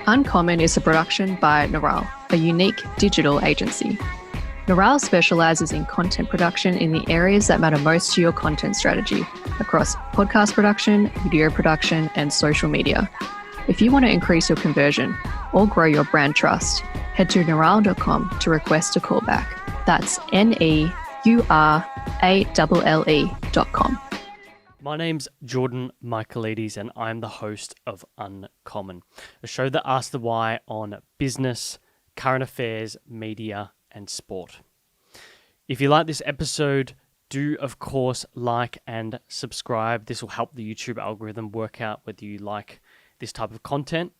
Uncommon is a production by Neuralle, a unique digital agency. Neuralle specialises in content production in the areas that matter most to your content strategy, across podcast production, video production, and social media. If you want to increase your conversion or grow your brand trust, head to neuralle.com to request a callback. That's neuralle.com. My name's Jordan Michaelides and I'm the host of Uncommon, a show that asks the why on business, current affairs, media, and sport. If you like this episode, do of course like and subscribe. This will help the YouTube algorithm work out whether you like this type of content.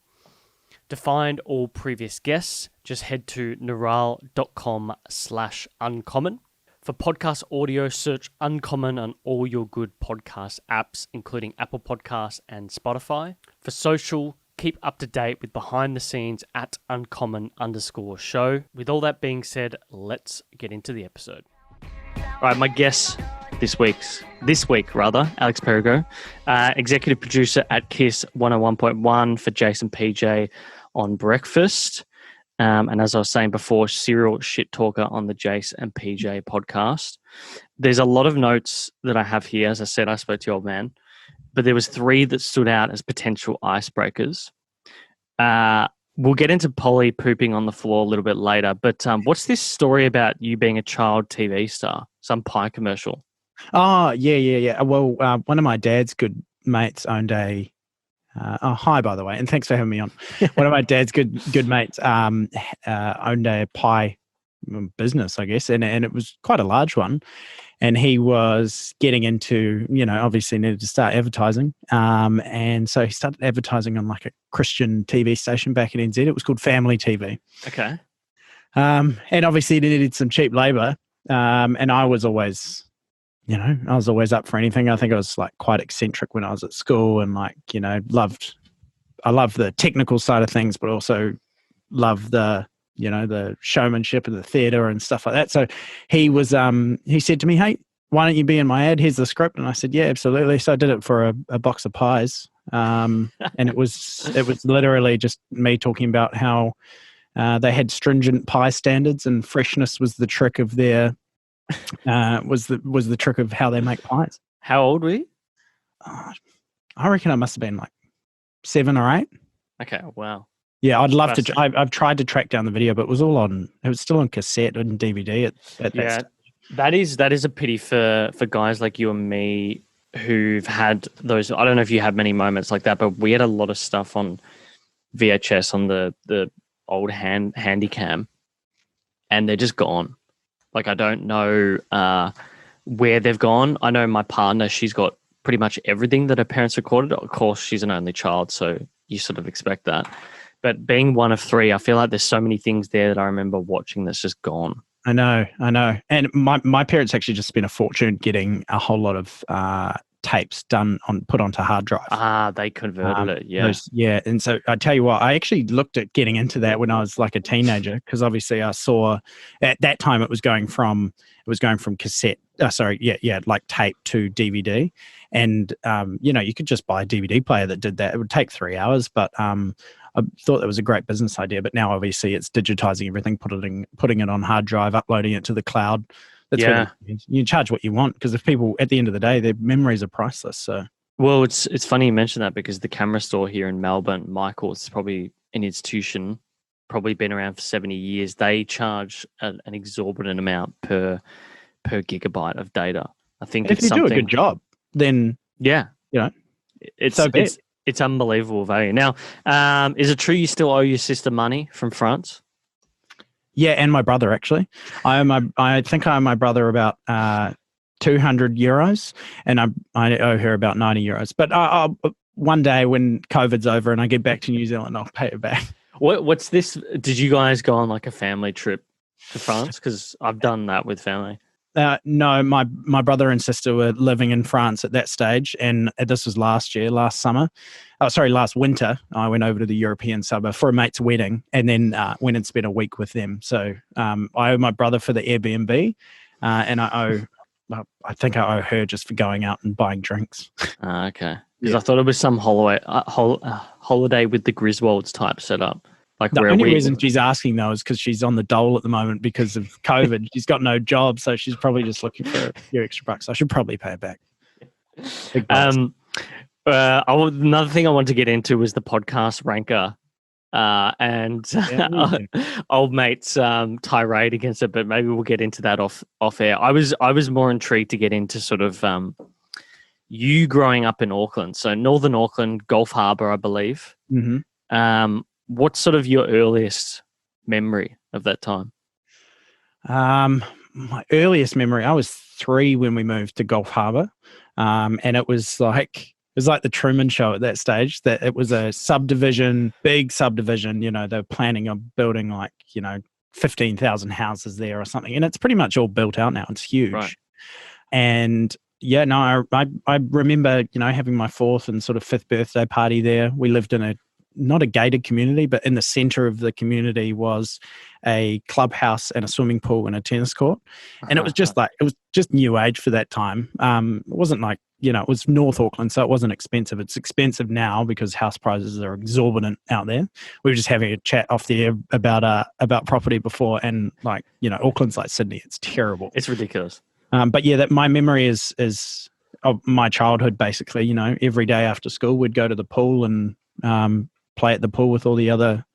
To find all previous guests, just head to neuralle.com/uncommon. For podcast audio, search Uncommon on all your good podcast apps, including Apple Podcasts and Spotify. For social, keep up to date with behind the scenes at uncommon_show. With all that being said, let's get into the episode. All right, my guest this week, Alex Perigo, executive producer at KIIS 101.1 for Jase PJ on breakfast. And as I was saying before, serial shit talker on the Jase and PJ podcast. There's a lot of notes that I have here. As I said, I spoke to your old man, but there was 3 that stood out as potential icebreakers. We'll get into Polly pooping on the floor a little bit later, but what's this story about you being a child TV star? Some pie commercial. Oh, yeah. Well, one of my dad's good mates owned a... hi, by the way, and thanks for having me on. One of my dad's good mates owned a pie business, I guess, and it was quite a large one. And he was getting into, obviously needed to start advertising. And so he started advertising on like a Christian TV station back in NZ. It was called Family TV. Okay. And obviously he needed some cheap labor. And I was always... I was always up for anything. I think I was like quite eccentric when I was at school and I loved the technical side of things, but also loved the showmanship and the theatre and stuff like that. So he said to me, "Hey, why don't you be in my ad? Here's the script." And I said, "Yeah, absolutely." So I did it for a box of pies. And it was literally just me talking about how they had stringent pie standards and freshness was the trick of their was the trick of how they make pies. How old were you? I reckon I must have been like 7 or 8. Okay, wow. Yeah, I'd love to. I've tried to track down the video, but it was still on cassette and DVD at that stage. That is a pity for guys like you and me who've had those. I don't know if you had many moments like that, but we had a lot of stuff on VHS on the old handycam, and they're just gone. Like, I don't know where they've gone. I know my partner, she's got pretty much everything that her parents recorded. Of course, she's an only child, so you sort of expect that. But being one of 3, I feel like there's so many things there that I remember watching that's just gone. I know. And my parents actually just spent a fortune getting a whole lot of tapes put onto hard drive. They converted it, yeah. And so I tell you what, I actually looked at getting into that when I was like a teenager, because obviously I saw at that time it was going from cassette, like tape to DVD, and you could just buy a DVD player that did that. It would take 3 hours, but I thought that was a great business idea. But now obviously it's digitizing everything, putting it on hard drive, uploading it to the cloud. That's you charge what you want, because if people, at the end of the day, their memories are priceless. So, well, it's funny you mention that, because the camera store here in Melbourne, Michaelides, probably an institution, probably been around for 70 years. They charge an exorbitant amount per gigabyte of data. I think if you do a good job, then it's unbelievable value. Now, is it true you still owe your sister money from France? Yeah, and my brother actually. I think I owe my brother about 200 euros, and I owe her about 90 euros. But one day when COVID's over and I get back to New Zealand, I'll pay it back. What's this? Did you guys go on like a family trip to France? Because I've done that with family. No, my brother and sister were living in France at that stage, and this was last winter. I went over to the European suburb for a mate's wedding, and then went and spent a week with them. So I owe my brother for the Airbnb, and I think I owe her just for going out and buying drinks. Okay. because I thought it was some holiday with the Griswolds type setup. Like the only reason she's asking though is because she's on the dole at the moment because of COVID. She's got no job, so she's probably just looking for a few extra bucks. I should probably pay her back. Another thing I wanted to get into was the podcast ranker. And old mate's tirade against it, but maybe we'll get into that off air. I was more intrigued to get into sort of you growing up in Auckland, so Northern Auckland, Gulf Harbour, I believe. Mm-hmm. What's sort of your earliest memory of that time? My earliest memory, I was 3 when we moved to Gulf Harbour, and it was like the Truman Show at that stage. That it was a subdivision, big subdivision. You know, they were planning on building 15,000 houses there or something, and it's pretty much all built out now. It's huge, right. And yeah, no, I remember having my 4th and sort of 5th birthday party there. We lived in not a gated community, but in the center of the community was a clubhouse and a swimming pool and a tennis court. And it was just it was just new age for that time. It wasn't it was North Auckland, so it wasn't expensive. It's expensive now because house prices are exorbitant out there. We were just having a chat off the air about property before, and Auckland's like Sydney. It's terrible. It's ridiculous. But yeah, that my memory is of my childhood, basically. Every day after school, we'd go to the pool and play at the pool with all the other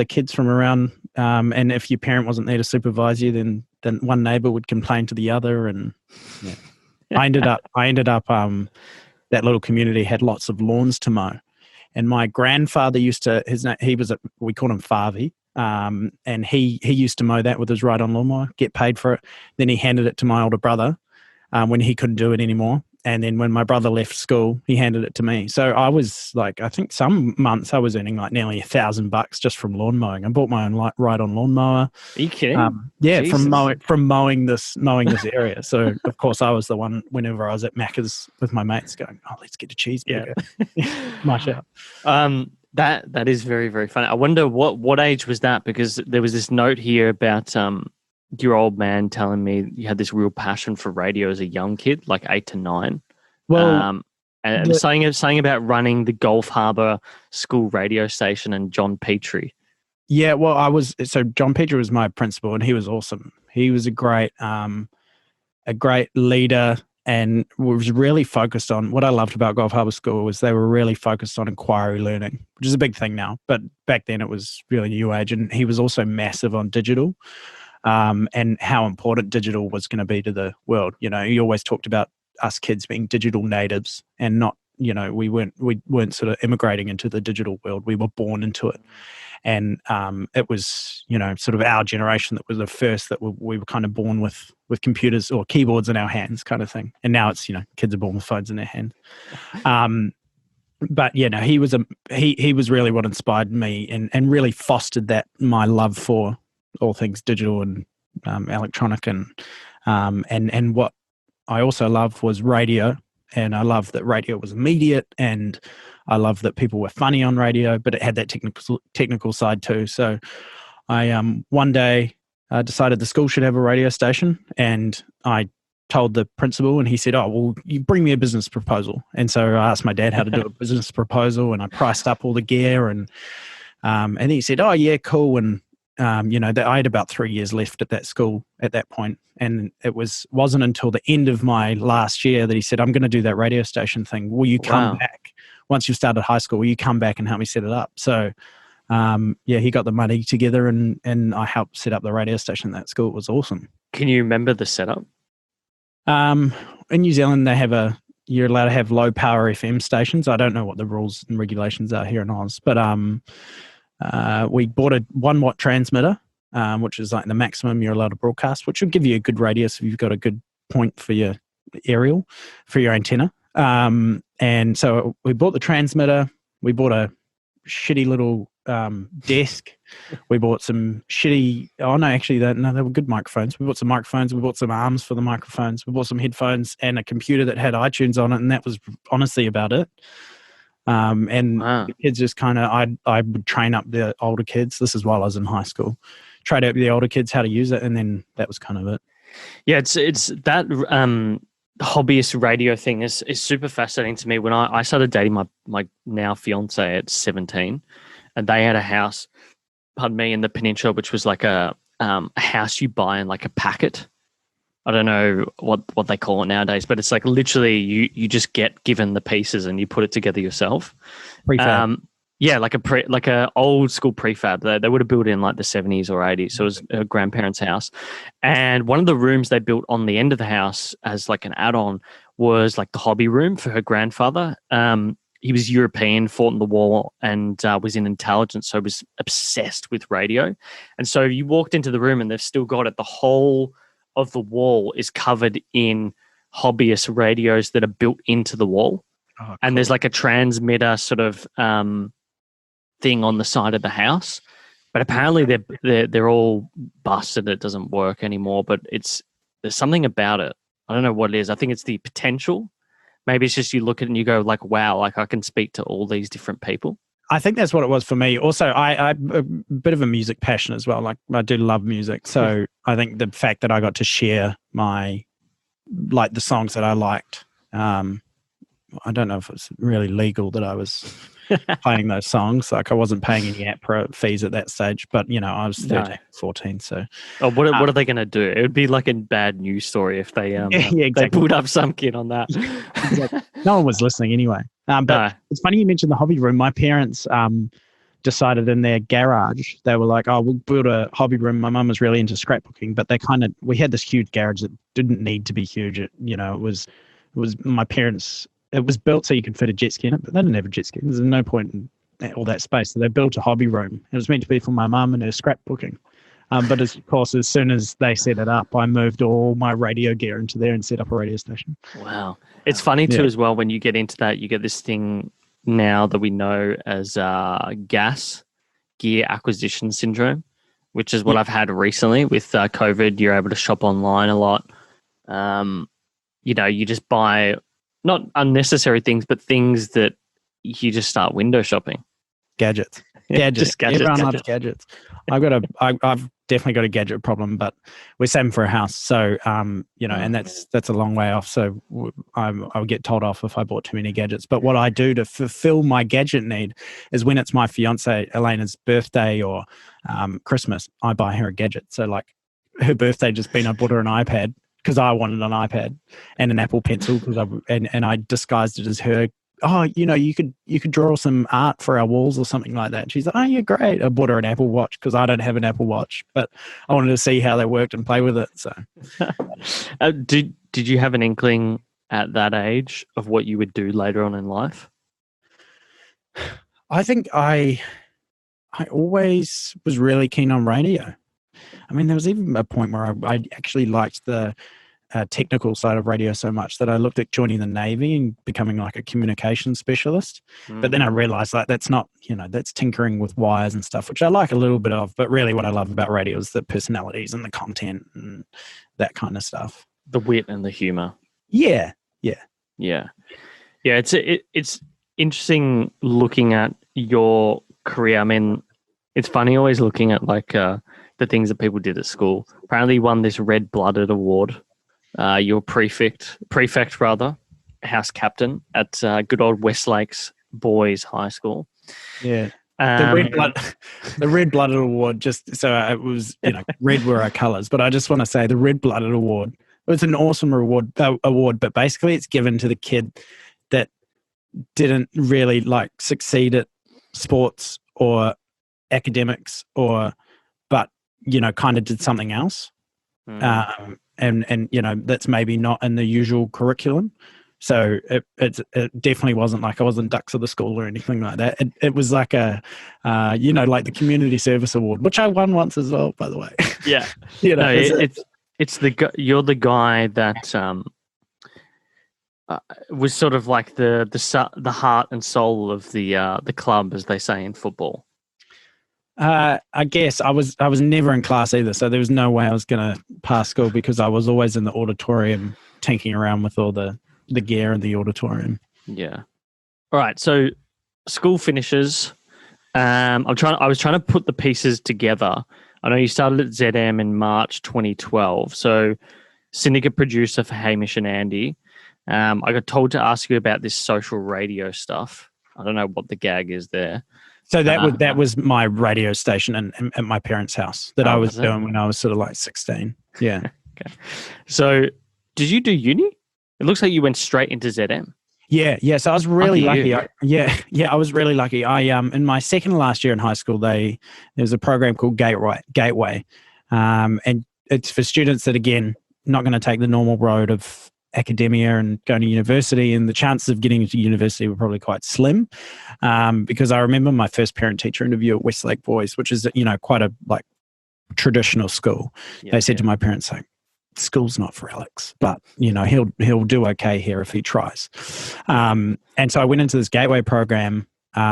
kids from around. And if your parent wasn't there to supervise you, then one neighbor would complain to the other. And yeah. I ended up that little community had lots of lawns to mow. And my grandfather we called him Farvey. And he used to mow that with his ride-on lawnmower, get paid for it. Then he handed it to my older brother when he couldn't do it anymore. And then when my brother left school, he handed it to me. So I was I think some months I was earning nearly $1,000 just from lawn mowing. I bought my own ride-on lawnmower. Are you kidding? Yeah, Jesus. from mowing this area. So of course I was the one whenever I was at Macca's with my mates going, "Oh, let's get a cheeseburger." Yeah. My shout. That is very, very funny. I wonder what age was that, because there was this note here about your old man telling me you had this real passion for radio as a young kid, like 8 to 9. Well, and saying about running the Gulf Harbour school radio station and John Petrie. Yeah, well, John Petrie was my principal, and he was awesome. He was a great leader, and was really focused on what I loved about Gulf Harbour School was they were really focused on inquiry learning, which is a big thing now, but back then it was really new age. And he was also massive on digital. And how important digital was going to be to the world. He always talked about us kids being digital natives and not, we weren't sort of immigrating into the digital world. We were born into it. And it was, sort of our generation that was the first that we were kind of born with computers or keyboards in our hands kind of thing. And now it's, kids are born with phones in their hand. But he was really what inspired me and really fostered my love for all things digital and electronic, and what I also loved was radio, and I loved that radio was immediate, and I loved that people were funny on radio, but it had that technical side too. So I one day decided the school should have a radio station, and I told the principal, and he said, "Oh, well, you bring me a business proposal." And so I asked my dad how to do a business proposal, and I priced up all the gear, and he said, "Oh yeah, cool." And I had about 3 years left at that school at that point, and it wasn't until the end of my last year that he said, "I'm going to do that radio station thing. Will you come back once you've started high school? Will you come back and help me set it up?" So, he got the money together, and I helped set up the radio station at that school. It was awesome. Can you remember the setup? In New Zealand, you're allowed to have low power FM stations. I don't know what the rules and regulations are here in Oz, but we bought a 1 watt transmitter, which is like the maximum you're allowed to broadcast, which will give you a good radius if you've got a good point for your aerial, for your antenna. And so we bought the transmitter. We bought a shitty little desk. We bought some shitty. They were good microphones. We bought some microphones. We bought some arms for the microphones. We bought some headphones and a computer that had iTunes on it, and that was honestly about it. The kids just kind of, I would train up the older kids. This is while I was in high school, train up the older kids how to use it, and then that was kind of it. Yeah, it's that hobbyist radio thing is super fascinating to me. When I started dating my now fiance at 17, and they had a house, pardon me, in the Peninsula, which was like a house you buy in like a packet. I don't know what they call it nowadays, but it's like literally you just get given the pieces and you put it together yourself. Prefab. Yeah, like a old school prefab. They would have built it in like the 70s or 80s. So it was a grandparents' house. And one of the rooms they built on the end of the house as like an add-on was like the hobby room for her grandfather. He was European, fought in the war, and was in intelligence, so was obsessed with radio. And so you walked into the room and they've still got it. The whole of the wall is covered in hobbyist radios that are built into the wall. Oh, cool. And there's like a transmitter sort of thing on the side of the house, but apparently they're all busted. It doesn't work anymore, but there's something about it. I don't know what it is. I think it's the potential. Maybe it's just you look at it and you go like, wow, like I can speak to all these different people. I think that's what it was for me. Also, I'm a bit of a music passion as well. Like I do love music. So I think the fact that I got to share the songs that I liked, I don't know if it's really legal that I was playing those songs. Like I wasn't paying any APRA fees at that stage, but I was 13, 14. So, what are they going to do? It would be like a bad news story if they exactly. they put up some kid on that. Exactly. No one was listening anyway. But it's funny you mentioned the hobby room. My parents decided in their garage, they were like, "Oh, we'll build a hobby room." My mum was really into scrapbooking, but we had this huge garage that didn't need to be huge. It was my parents. It was built so you could fit a jet ski in it, but they didn't have a jet ski. There's no point in all that space. So they built a hobby room. It was meant to be for my mum and her scrapbooking. But of course, as soon as they set it up, I moved all my radio gear into there and set up a radio station. Wow. It's funny too as well, when you get into that, you get this thing now that we know as GAS, Gear Acquisition Syndrome, which is what I've had recently with COVID. You're able to shop online a lot. You just buy not unnecessary things, but things that you just start window shopping. Gadgets. Everyone loves gadgets. I've definitely got a gadget problem, but we're saving for a house. So, and that's a long way off. So I'll get told off if I bought too many gadgets. But what I do to fulfill my gadget need is when it's my fiance Elena's birthday or Christmas, I buy her a gadget. So like her birthday just been, I bought her an iPad because I wanted an iPad and an Apple Pencil and I disguised it as her. Oh, you could draw some art for our walls or something like that. And she's like, oh, yeah, great. I bought her an Apple Watch because I don't have an Apple Watch, but I wanted to see how they worked and play with it. So, did you have an inkling at that age of what you would do later on in life? I think I always was really keen on radio. I mean, there was even a point where I actually liked the technical side of radio so much that I looked at joining the Navy and becoming like a communications specialist. But then I realized like that's not, that's tinkering with wires and stuff, which I like a little bit of, but really what I love about radio is the personalities and the content and that kind of stuff. The wit and the humor. Yeah. It's interesting looking at your career. I mean, it's funny always looking at like the things that people did at school. Apparently you won this red-blooded award. You're prefect, house captain at good old Westlakes Boys High School. Yeah. The red-blooded award, just so it was, red were our colours, but I just want to say the red-blooded award, it's an awesome award, but basically it's given to the kid that didn't really like succeed at sports or academics but kind of did something else. And that's maybe not in the usual curriculum. So it definitely wasn't like I wasn't Ducks of the School or anything like that. It was like like the Community Service Award, which I won once as well, by the way. Yeah. You're the guy that was sort of like the heart and soul of the club, as they say in football. I guess I was never in class either, so there was no way I was going to pass school because I was always in the auditorium tinking around with all the gear in the auditorium. Yeah. All right. So school finishes. I was trying to put the pieces together. I know you started at ZM in March 2012. So syndicate producer for Hamish and Andy. I got told to ask you about this social radio stuff. I don't know what the gag is there. So that was my radio station at my parents' house that I was doing when I was sort of like 16. Yeah. Okay. So did you do uni? It looks like you went straight into ZM. Yeah. So I was really lucky. I was really lucky. I in my second to last year in high school, there was a program called Gateway, and it's for students that, again, not going to take the normal road of academia and going to university, and the chances of getting into university were probably quite slim, because I remember my first parent-teacher interview at Westlake Boys, which is, quite a like traditional school. They said to my parents, like, school's not for Alex, but he'll do okay here if he tries. And so I went into this Gateway program,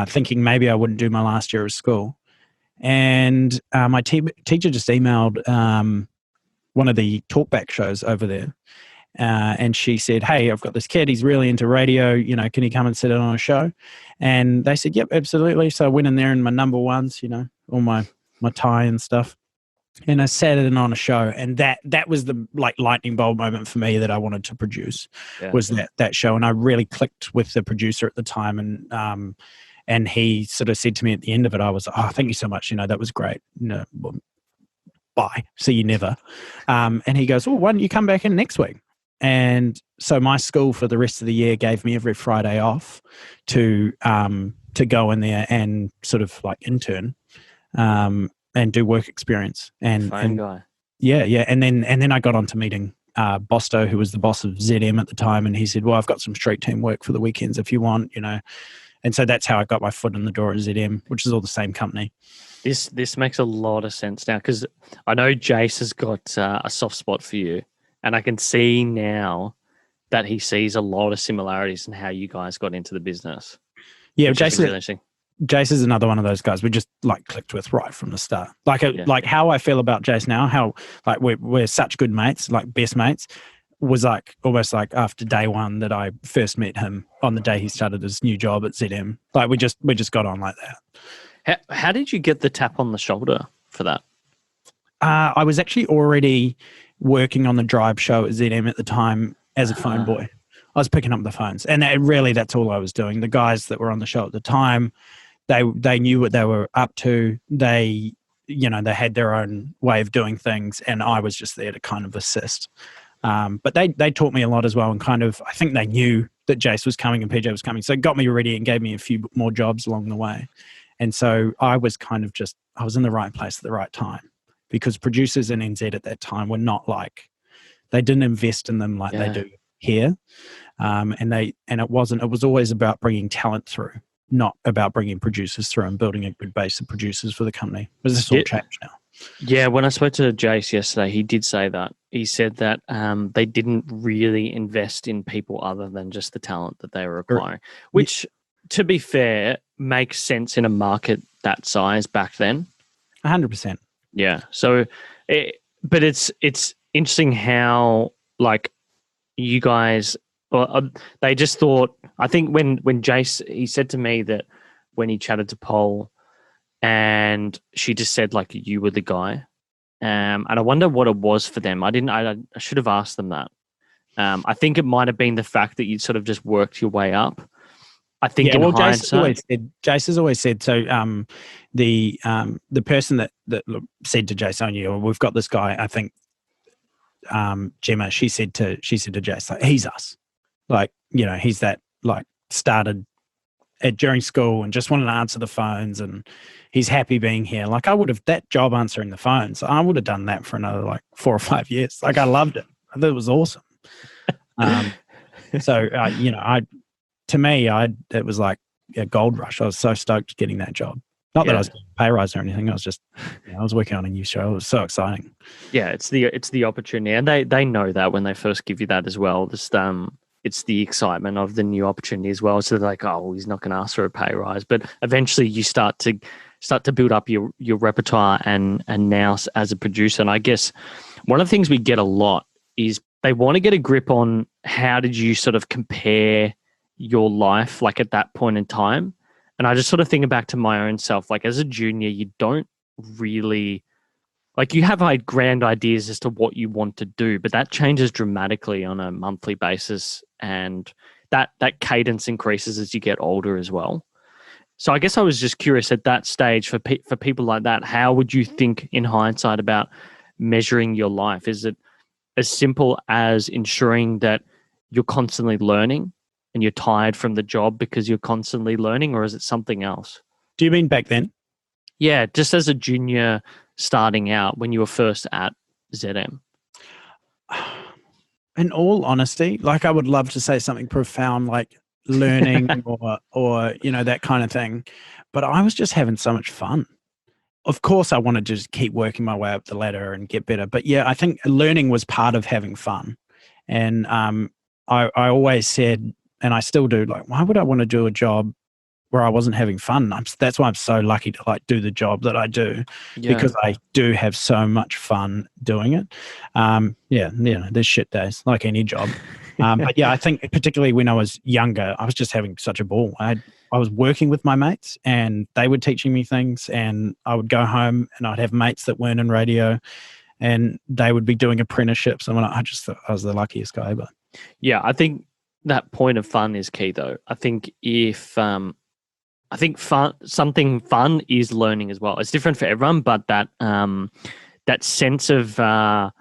thinking maybe I wouldn't do my last year of school, and my teacher just emailed one of the talkback shows over there. And she said, "Hey, I've got this kid. He's really into radio. Can he come and sit in on a show?" And they said, "Yep, absolutely." So I went in there in my number ones, all my tie and stuff. And I sat in on a show, and that was the like lightning bolt moment for me that I wanted to produce, was that show. And I really clicked with the producer at the time, and he sort of said to me at the end of it, I was, "Oh, thank you so much. That was great. Bye. See you never." And he goes, "Well, why don't you come back in next week?" And so my school for the rest of the year gave me every Friday off to go in there and sort of like intern, and do work experience. And guy. Yeah. And then I got on to meeting Bosto, who was the boss of ZM at the time, and he said, "Well, I've got some street team work for the weekends if you want, And so that's how I got my foot in the door at ZM, which is all the same company. This makes a lot of sense now, because I know Jase has got a soft spot for you, and I can see now that he sees a lot of similarities in how you guys got into the business. Yeah, Jase is another one of those guys we just like clicked with right from the start. Like how I feel about Jase now, how like we're such good mates, like best mates, was like almost like after day one that I first met him on the day he started his new job at ZM. Like we just got on like that. How did you get the tap on the shoulder for that? I was actually already working on the drive show at ZM at the time as a phone boy. I was picking up the phones, and that's all I was doing. The guys that were on the show at the time, they knew what they were up to. They had their own way of doing things, and I was just there to kind of assist. But they taught me a lot as well, and kind of, I think they knew that Jase was coming and PJ was coming, so it got me ready and gave me a few more jobs along the way. And so I was kind of I was in the right place at the right time, because producers in NZ at that time were not like, they didn't invest in them like they do here. And it was always about bringing talent through, not about bringing producers through and building a good base of producers for the company. But this all changed now. Yeah, when I spoke to Jase yesterday, he did say that. He said that they didn't really invest in people other than just the talent that they were acquiring, which, to be fair, makes sense in a market that size back then. 100%. Yeah. So, but it's interesting how, like, you guys, they just thought, I think when Jase, he said to me that when he chatted to Pole, and she just said, like, you were the guy. And I wonder what it was for them. I should have asked them that. I think it might have been the fact that you'd sort of just worked your way up. I think Jase has always said, so the person that said to Jase, "Oh, we've got this guy," I think Gemma, she said to Jase, like, "He's us." Like, he's that, like, started during school and just wanted to answer the phones, and he's happy being here. Like, that job answering the phones, I would have done that for another like 4 or 5 years. Like, I loved it. I thought it was awesome. To me, it was like a gold rush. I was so stoked getting that job. Not that I was getting a pay rise or anything. I was just, I was working on a new show. It was so exciting. Yeah, it's the opportunity, and they know that when they first give you that as well. Just it's the excitement of the new opportunity as well. So they're like, "Oh, well, he's not going to ask for a pay rise," but eventually you start to build up your repertoire and now as a producer. And I guess one of the things we get a lot is they want to get a grip on how did you sort of compare your life, like, at that point in time. And I just sort of think back to my own self, like, as a junior, you don't really like you have like grand ideas as to what you want to do, but that changes dramatically on a monthly basis, and that cadence increases as you get older as well. So I guess I was just curious at that stage for people like that, how would you think in hindsight about measuring your life? Is it as simple as ensuring that you're constantly learning and you're tired from the job because you're constantly learning, or is it something else? Do you mean back then? Yeah, just as a junior starting out when you were first at ZM. In all honesty, like I would love to say something profound like learning or that kind of thing, but I was just having so much fun. Of course, I wanted to just keep working my way up the ladder and get better. But yeah, I think learning was part of having fun. And I always said, and I still do, like, why would I want to do a job where I wasn't having fun? That's why I'm so lucky to like do the job that I do, because I do have so much fun doing it. There's shit days like any job. But yeah, I think particularly when I was younger, I was just having such a ball. I was working with my mates and they were teaching me things, and I would go home and I'd have mates that weren't in radio and they would be doing apprenticeships. And I just thought I was the luckiest guy ever. Yeah, I think that point of fun is key though. I think something fun is learning as well. It's different for everyone, but that sense of that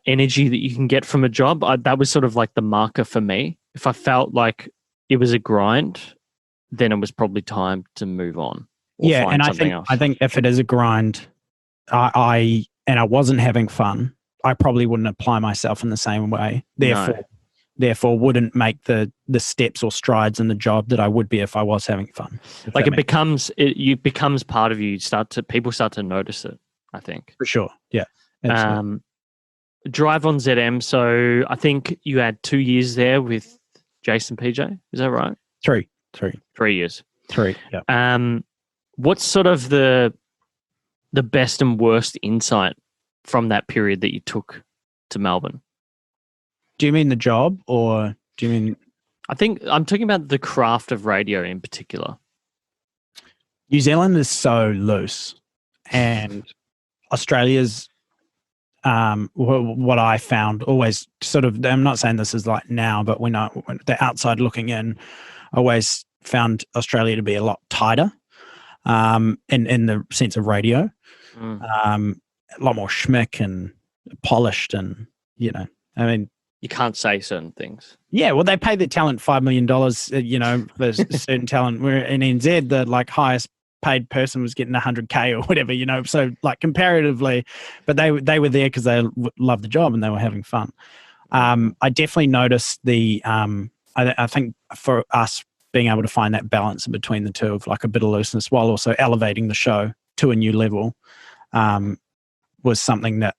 energy that you can get from a job, that was sort of like the marker for me. If I felt like it was a grind, then it was probably time to move on. Yeah, and I think if it is a grind, I wasn't having fun, I probably wouldn't apply myself in the same way. Therefore wouldn't make the steps or strides in the job that I would be if I was having fun. Like it becomes part of you. People start to notice it, I think. For sure. Yeah. Drive on ZM. So I think you had 2 years there with Jase PJ. Is that right? 3 years. 3. Yeah. What's sort of the best and worst insight from that period that you took to Melbourne? Do you mean the job, or do you mean? I think I'm talking about the craft of radio in particular. New Zealand is so loose, and Australia's what I found always sort of. I'm not saying this is like now, but when the outside looking in, I always found Australia to be a lot tighter, in the sense of radio, a lot more schmick and polished, and I mean. You can't say certain things. Yeah, well, they pay the talent $5 million, for certain talent. Where in NZ, the like highest paid person was getting 100K or whatever, So like comparatively, but they were there because they loved the job and they were having fun. I definitely noticed I think for us being able to find that balance between the two of like a bit of looseness while also elevating the show to a new level, was something that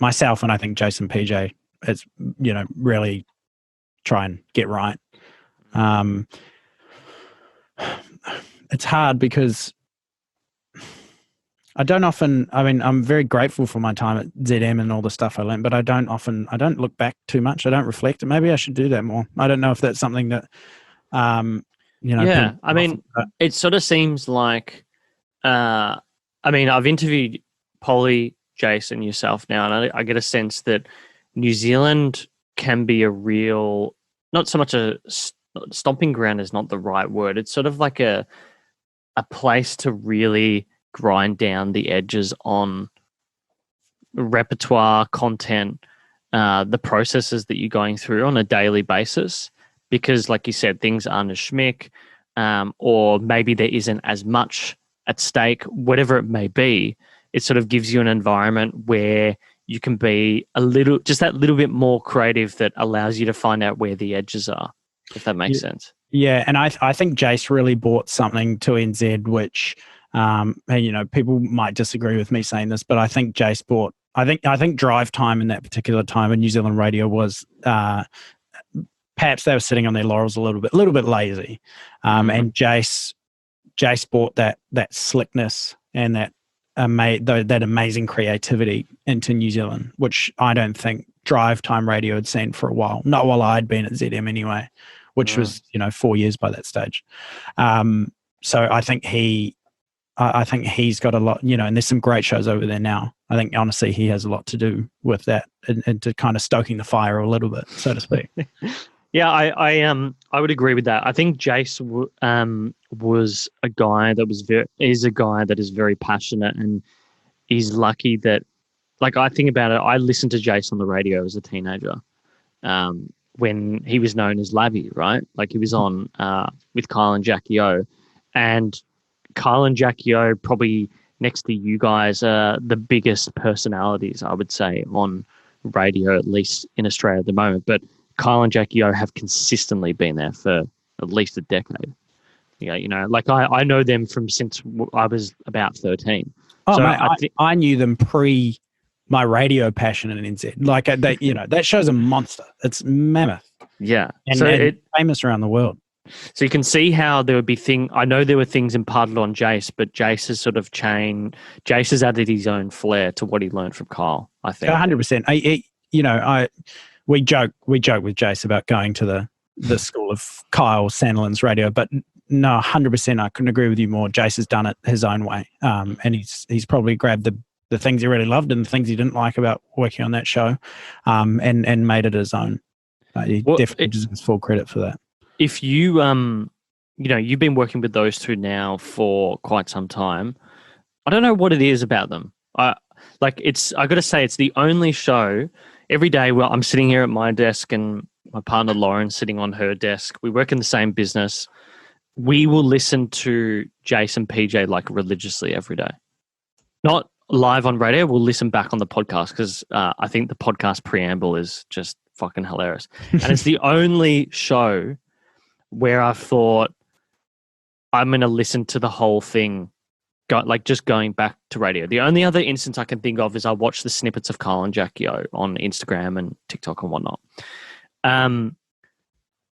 myself and I think Jase PJ. It's really try and get right. It's hard because I don't often. I mean, I'm very grateful for my time at ZM and all the stuff I learned, but I don't look back too much. I don't reflect. Maybe I should do that more. I don't know if that's something that, Yeah, I mean, it sort of seems like. I've interviewed Polly, Jase, and yourself now, and I get a sense that New Zealand can be a real, not so much a stomping ground is not the right word. It's sort of like a place to really grind down the edges on repertoire, content, the processes that you're going through on a daily basis. Because like you said, things aren't as schmick, or maybe there isn't as much at stake, whatever it may be. It sort of gives you an environment where you can be just that little bit more creative that allows you to find out where the edges are, if that makes sense. Yeah. And I think Jase really brought something to NZ, which, people might disagree with me saying this, but I think Jase brought, I think drive time in that particular time in New Zealand radio was, perhaps they were sitting on their laurels a little bit lazy. And Jase brought that slickness and that amazing creativity into New Zealand, which I don't think drive time radio had seen for a while. Not while I'd been at ZM anyway, which was 4 years by that stage. So I think he I think he's got a lot, and there's some great shows over there now. I think honestly he has a lot to do with that and to kind of stoking the fire a little bit, so to speak. Yeah, I would agree with that. I think Jase was a guy that is a guy that is very passionate, and he's lucky that, like, I think about it. I listened to Jase on the radio as a teenager, when he was known as Labby, right? Like he was on with Kyle and Jackie O, and Kyle and Jackie O probably next to you guys are the biggest personalities, I would say, on radio, at least in Australia at the moment. But Kyle and Jackie O have consistently been there for at least a decade. Yeah, like I know them from since I was about 13. Oh, so mate, I knew them pre my radio passion in NZ. Like that show's a monster. It's mammoth. Yeah, and, so and famous around the world. So you can see how there would be I know there were things imparted on Jase, but Jase has sort of changed. Jase has added his own flair to what he learned from Kyle, I think. 100%. We joke with Jase about going to the school of Kyle Sandilands radio, but no, 100%. I couldn't agree with you more. Jase has done it his own way, and he's probably grabbed the things he really loved and the things he didn't like about working on that show, and made it his own. He definitely deserves full credit for that. If you you've been working with those two now for quite some time, I don't know what it is about them. I got to say, it's the only show every day where I'm sitting here at my desk and my partner Lauren's sitting on her desk. We work in the same business. We will listen to Jase PJ like religiously every day. Not live on radio. We'll listen back on the podcast because I think the podcast preamble is just fucking hilarious. And it's the only show where I've thought I'm going to listen to the whole thing, just going back to radio. The only other instance I can think of is I watched the snippets of Kyle and Jackie O on Instagram and TikTok and whatnot.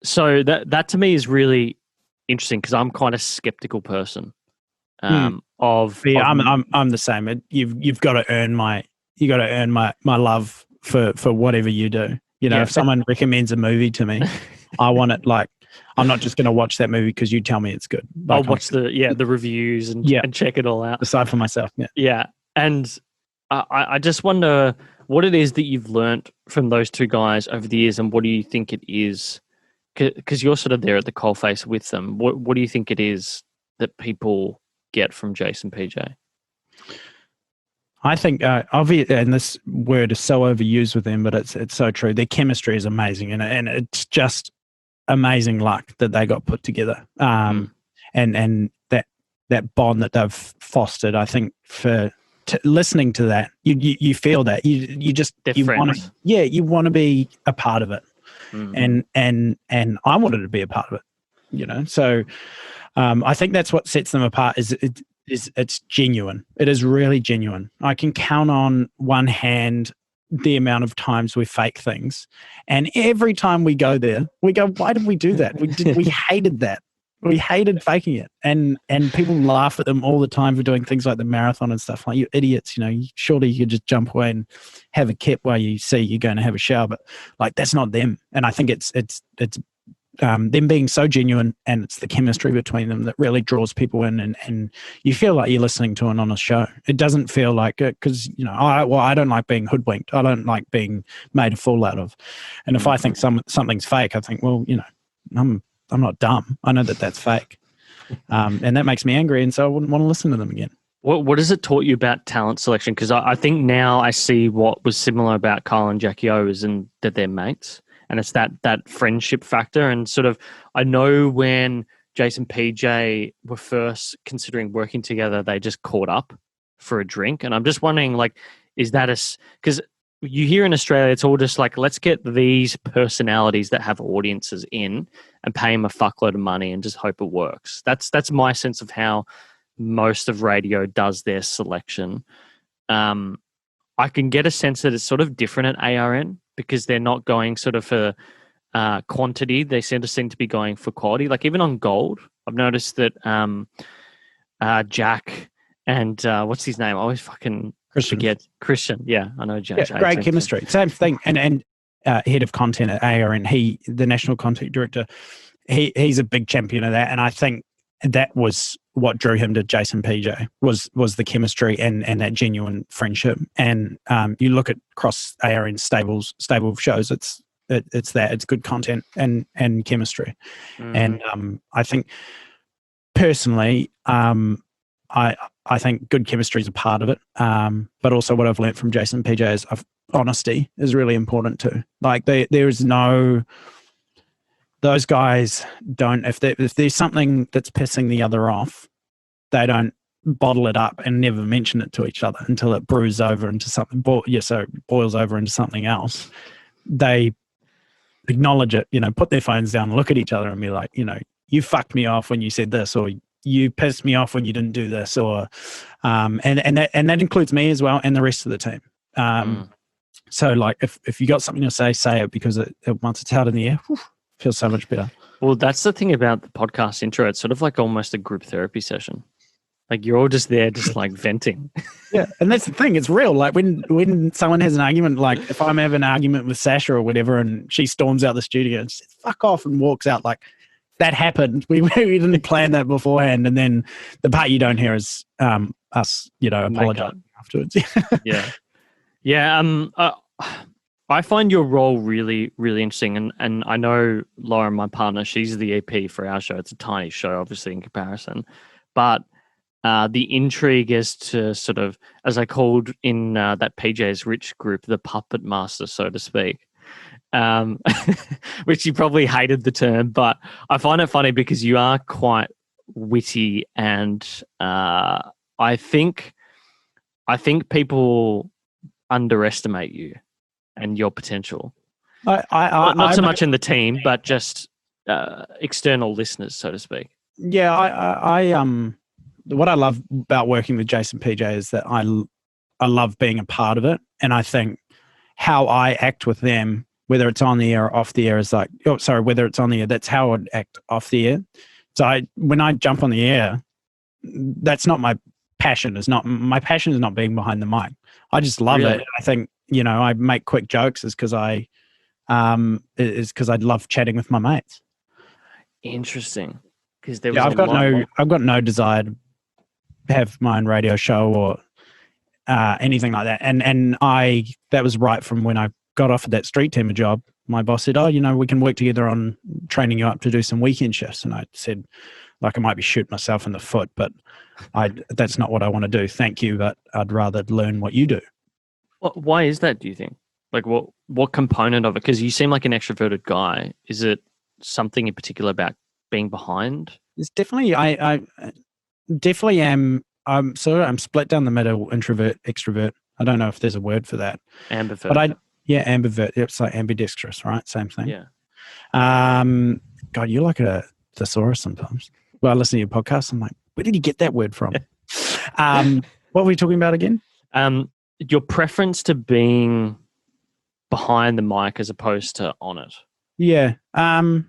So that to me is really interesting because I'm quite a skeptical person. I'm the same. You've got to earn my love for whatever you do. If someone recommends a movie to me, I want it like. I'm not just going to watch that movie because you tell me it's good. I'll watch the reviews and check it all out. Decide for myself. Yeah. And I just wonder what it is that you've learnt from those two guys over the years, and what do you think it is? Because you're sort of there at the coalface with them. What do you think it is that people get from Jase PJ? I think, obviously, and this word is so overused with them, but it's so true. Their chemistry is amazing, and it's just amazing luck that they got put together, and that bond that they've fostered. I think for listening to that, you feel that you just you want to be a part of it, and I wanted to be a part of it, So I think that's what sets them apart. Is it's genuine. It is really genuine. I can count on one hand the amount of times we fake things, and every time we go there, we go, why did we do that? We hated that. We hated faking it, and people laugh at them all the time for doing things like the marathon and stuff. Like, you idiots, surely you could just jump away and have a kip while you see you're going to have a shower, but like that's not them. And I think it's them being so genuine, and it's the chemistry between them that really draws people in, and you feel like you're listening to an honest show. It doesn't feel like it because I don't like being hoodwinked. I don't like being made a fool out of. And if I think something's fake, I think, well, I'm not dumb. I know that that's fake, and that makes me angry, and so I wouldn't want to listen to them again. What has it taught you about talent selection? Because I think now I see what was similar about Kyle and Jackie O is that they're mates. And it's that friendship factor. And sort of, I know when Jase PJ were first considering working together, they just caught up for a drink. And I'm just wondering, like, is that because you hear in Australia, it's all just like, let's get these personalities that have audiences in and pay them a fuckload of money and just hope it works. That's my sense of how most of radio does their selection. I can get a sense that it's sort of different at ARN, because they're not going sort of for quantity. They seem to be going for quality. Like even on Gold, I've noticed that Jack and what's his name? I always fucking forget. Christian. Yeah, I know Jack. Yeah, great chemistry. Same thing. And head of content at ARN, the national content director, he's a big champion of that. And I think that was what drew him to Jase PJ was the chemistry and that genuine friendship. And you look at across ARN's stable shows, it's good content and chemistry. And I think personally, I think good chemistry is a part of it. But also what I've learned from Jase PJ is honesty is really important too. Like there's no, those guys don't, if there's something that's pissing the other off, they don't bottle it up and never mention it to each other until it boils over into something else. They acknowledge it, put their phones down, look at each other and be like, you fucked me off when you said this, or you pissed me off when you didn't do this, or and that includes me as well and the rest of the team. So like if you got something to say it, because once it's out in the air, feels so much better. Well, that's the thing about the podcast intro. It's sort of like almost a group therapy session. Like you're all just there, just like venting. Yeah, and that's the thing. It's real. Like when someone has an argument, like if I'm having an argument with Sasha or whatever, and she storms out the studio and says, "Fuck off," and walks out, like that happened. We didn't plan that beforehand. And then the part you don't hear is us, apologizing afterwards. Yeah. I find your role really, really interesting. And I know Laura, my partner, she's the EP for our show. It's a tiny show, obviously, in comparison. But the intrigue as to sort of, as I called in that PJ's Rich group, the puppet master, so to speak, which you probably hated the term, but I find it funny because you are quite witty, and I think people underestimate you and your potential. Not so much in the team, but just external listeners, so to speak. Yeah, I what I love about working with Jase PJ is that I love being a part of it, and I think how I act with them, whether it's on the air or off the air, is like, whether it's on the air, that's how I'd act off the air. So when I jump on the air, that's not my passion. My passion is not being behind the mic. I just love it. I think, I make quick jokes is because I love chatting with my mates. Interesting. Because I've got no desire to have my own radio show or anything like that. And that was right from when I got offered that street teamer job. My boss said, we can work together on training you up to do some weekend shifts. And I said, like, I might be shooting myself in the foot, but that's not what I want to do. Thank you, but I'd rather learn what you do. Why is that, do you think? Like, what component of it? Because you seem like an extroverted guy. Is it something in particular about being behind? It's definitely, I definitely am. I'm split down the middle, introvert, extrovert. I don't know if there's a word for that. Ambivert. But ambivert. It's like ambidextrous, right? Same thing. Yeah. God, you're like a thesaurus sometimes. Well, I listen to your podcast. I'm like, where did you get that word from? What were we talking about again? Your preference to being behind the mic as opposed to on it. Yeah. I don't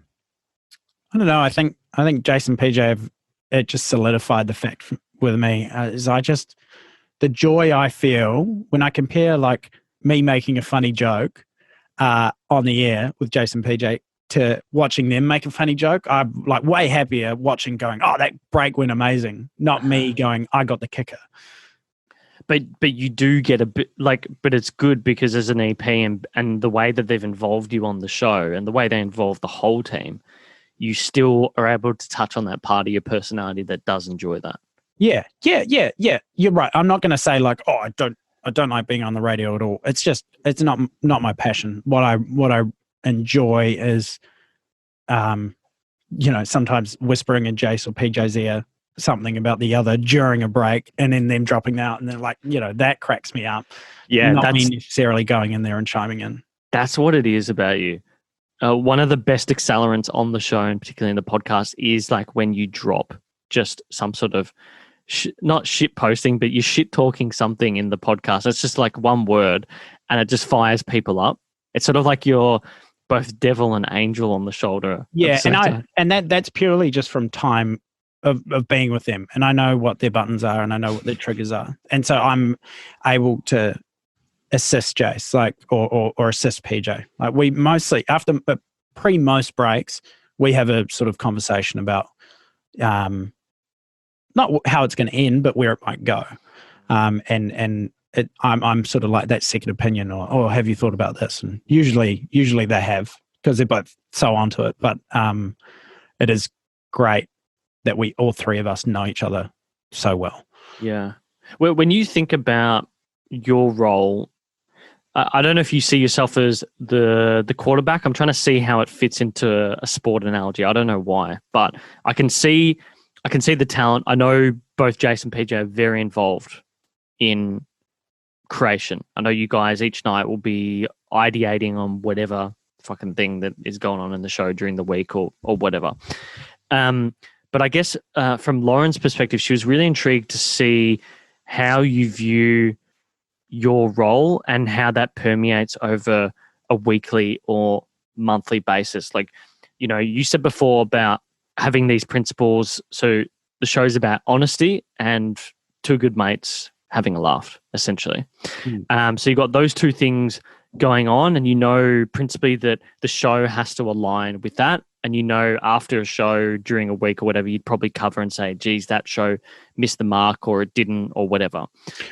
know. I think Jase PJ it just solidified the fact with me is the joy I feel when I compare like me making a funny joke on the air with Jase PJ to watching them make a funny joke. I'm like way happier watching going, oh, that break went amazing. Not me going, I got the kicker. But you do get a bit but it's good because as an EP and the way that they've involved you on the show and the way they involve the whole team, you still are able to touch on that part of your personality that does enjoy that. Yeah. You're right. I'm not going to say like, oh, I don't like being on the radio at all. It's just, it's not my passion. What I enjoy is, sometimes whispering in Jase or PJ's ear something about the other during a break and then them dropping out and then like, that cracks me up. Yeah. Not me necessarily going in there and chiming in. That's what it is about you. One of the best accelerants on the show, and particularly in the podcast, is like when you drop just some sort of not shit posting, but you're shit talking something in the podcast. It's just like one word and it just fires people up. It's sort of like you're both devil and angel on the shoulder. Yeah. And that's purely just from time of being with them. And I know what their buttons are and I know what their triggers are. And so I'm able to assist Jase, like, or assist PJ. Like we mostly most breaks, we have a sort of conversation about, not how it's going to end, but where it might go. I'm sort of like that second opinion, or have you thought about this? And usually they have, because they're both so onto it. But it is great that we all three of us know each other so well. Yeah. Well, when you think about your role, I don't know if you see yourself as the quarterback. I'm trying to see how it fits into a sport analogy. I don't know why, but I can see the talent. I know both Jase and PJ are very involved in creation. I know you guys each night will be ideating on whatever fucking thing that is going on in the show during the week or whatever. But I guess from Lauren's perspective, she was really intrigued to see how you view your role and how that permeates over a weekly or monthly basis. Like, you know, you said before about having these principles. So the show's about honesty and two good mates having a laugh, essentially. So you've got those two things going on, and you know principally that the show has to align with that. And you know after a show during a week or whatever, you'd probably cover and say, geez, that show missed the mark or it didn't or whatever.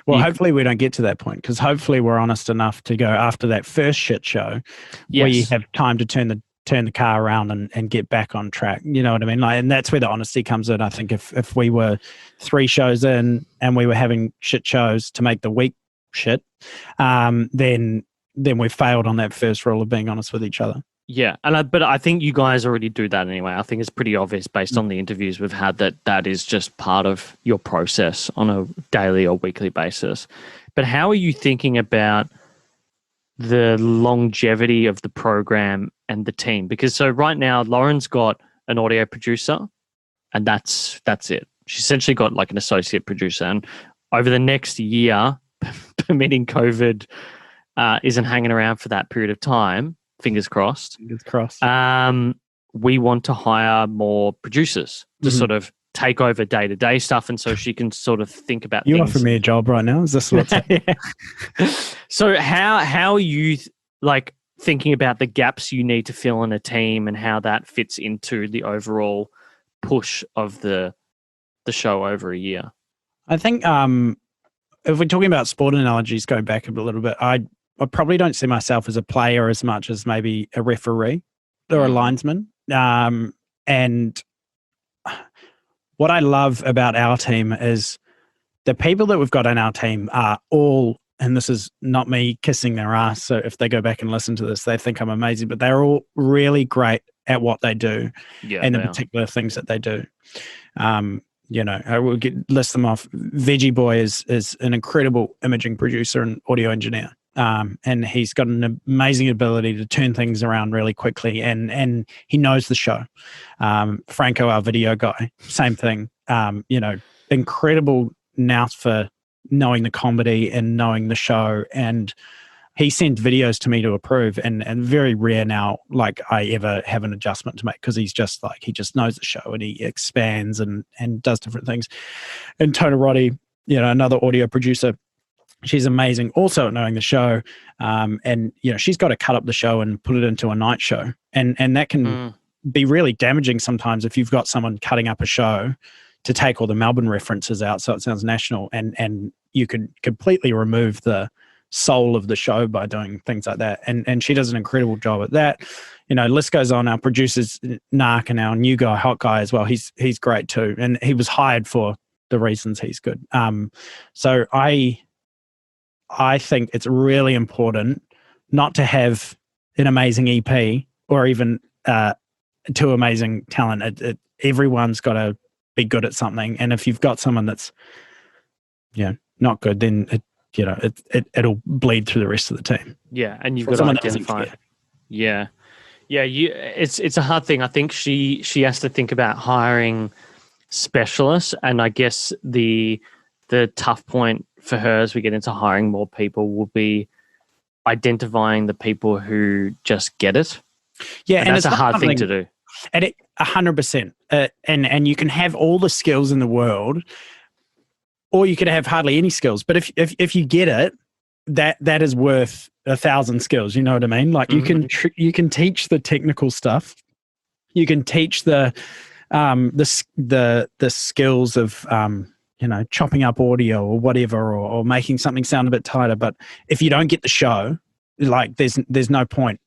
Well, hopefully we don't get to that point, because hopefully we're honest enough to go after that first shit show. Yes. We have time to turn the car around and get back on track. You know what I mean? Like, and that's where the honesty comes in. I think if we were 3 shows in and we were having shit shows to make the week shit, then we failed on that first rule of being honest with each other. Yeah, but I think you guys already do that anyway. I think it's pretty obvious based on the interviews we've had that is just part of your process on a daily or weekly basis. But how are you thinking about the longevity of the program and the team? Because so right now, Lauren's got an audio producer, and that's it. She's essentially got like an associate producer, and over the next year, permitting COVID isn't hanging around for that period of time. Fingers crossed. Fingers crossed. We want to hire more producers to sort of take over day-to-day stuff, and so she can sort of think about you things. Offer me a job right now? Is this what's happening? So how are you like thinking about the gaps you need to fill in a team and how that fits into the overall push of the show over a year? I think if we're talking about sport analogies, go back a little bit, I probably don't see myself as a player as much as maybe a referee or a linesman. And what I love about our team is the people that we've got in our team are all, and this is not me kissing their ass, so if they go back and listen to this, they think I'm amazing, but they're all really great at what they do and the particular things that they do. You know, I will list them off. Veggie Boy is an incredible imaging producer and audio engineer. And he's got an amazing ability to turn things around really quickly, and he knows the show. Franco, our video guy, same thing. You know, incredible nous for knowing the comedy and knowing the show, and he sends videos to me to approve, and very rare now like I ever have an adjustment to make, because he's just like, he just knows the show and he expands and does different things. And Tona Roddy, you know, another audio producer, she's amazing also at knowing the show. And, you know, she's got to cut up the show and put it into a night show. And that can be really damaging sometimes if you've got someone cutting up a show to take all the Melbourne references out so it sounds national. And you could completely remove the soul of the show by doing things like that. And she does an incredible job at that. You know, list goes on. Our producer's Narc, and our new guy, Hot Guy as well. He's great too. And he was hired for the reasons he's good. So I think it's really important not to have an amazing EP or even two amazing talent. Everyone's got to be good at something. And if you've got someone that's, you know, not good, then it'll bleed through the rest of the team. Yeah, and you've got to identify. Yeah. It's a hard thing. I think she has to think about hiring specialists, and I guess the tough point for her as we get into hiring more people will be identifying the people who just get it. Yeah, and that's a hard thing to do. And 100%. And you can have all the skills in the world, or you could have hardly any skills. But if you get it, that is worth 1,000 skills. You know what I mean? Like you can teach the technical stuff. You can teach the the skills of chopping up audio or whatever, or making something sound a bit tighter. But if you don't get the show, like there's no point.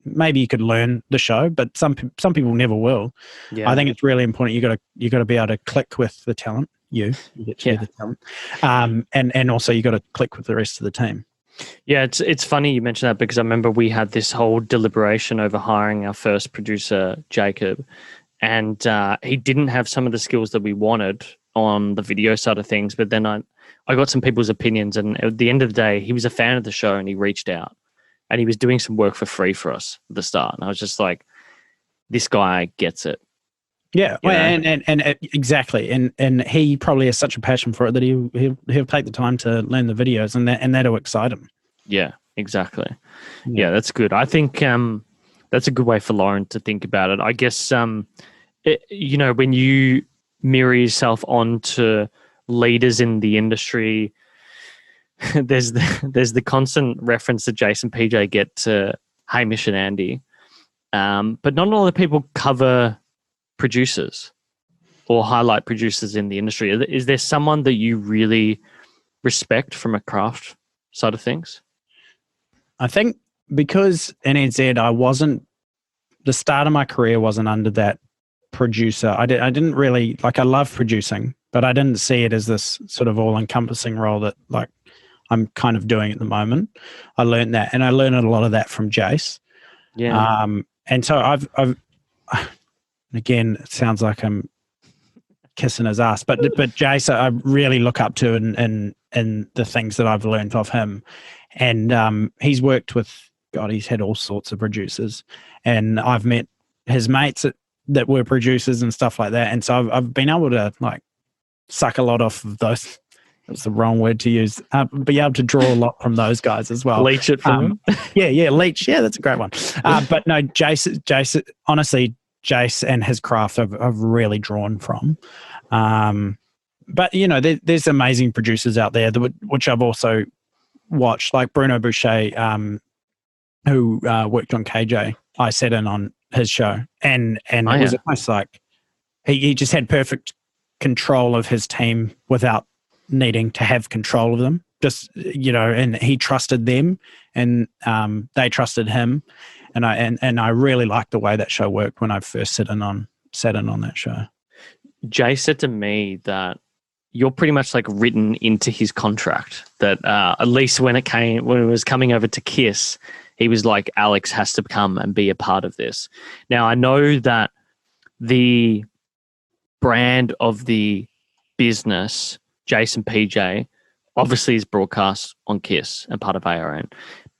Maybe you could learn the show, but some people never will. Yeah. I think it's really important. You got to be able to click with the talent. You get to be the talent, and also you got to click with the rest of the team. Yeah, it's funny you mentioned that, because I remember we had this whole deliberation over hiring our first producer, Jacob, and he didn't have some of the skills that we wanted on the video side of things. But then I got some people's opinions, and at the end of the day, he was a fan of the show and he reached out. And he was doing some work for free for us at the start. And I was just like, this guy gets it. Yeah, and exactly. And he probably has such a passion for it that he'll take the time to learn the videos, and that'll excite him. Yeah, exactly. Yeah, that's good. I think that's a good way for Lauren to think about it. I guess, when you mirror yourself onto leaders in the industry, there's the constant reference that Jase and PJ get to Hamish and Andy, but not a lot of people cover producers or highlight producers in the industry. Is there someone that you really respect from a craft side of things? I think because in NZ, the start of my career wasn't under that producer. I didn't really, I love producing, but I didn't see it as this sort of all-encompassing role that I'm kind of doing at the moment. I learned that, and I learned a lot of that from Jase. Yeah. And so I've again, it sounds like I'm kissing his ass, but Jase, I really look up to in the things that I've learned of him. And he's worked with, he's had all sorts of producers, and I've met his mates that were producers and stuff like that. And so I've been able to suck a lot off of those. That's the wrong word to use. Be able to draw a lot from those guys as well. Leech it from them. Yeah, leech. Yeah, that's a great one. But no, Jase, honestly, Jase and his craft I've really drawn from. But there's amazing producers out there which I've also watched, like Bruno Boucher, who worked on KJ. I sat in on his show, and it was almost like he just had perfect control of his team without needing to have control of them. Just and he trusted them, and they trusted him, and I really liked the way that show worked when I first sat in on that show. Jay said to me that you're pretty much written into his contract. That at least when it was coming over to KIIS, he was like, Alex has to come and be a part of this. Now I know that the brand of the business, Jase and PJ, obviously is broadcast on KIIS and part of ARN,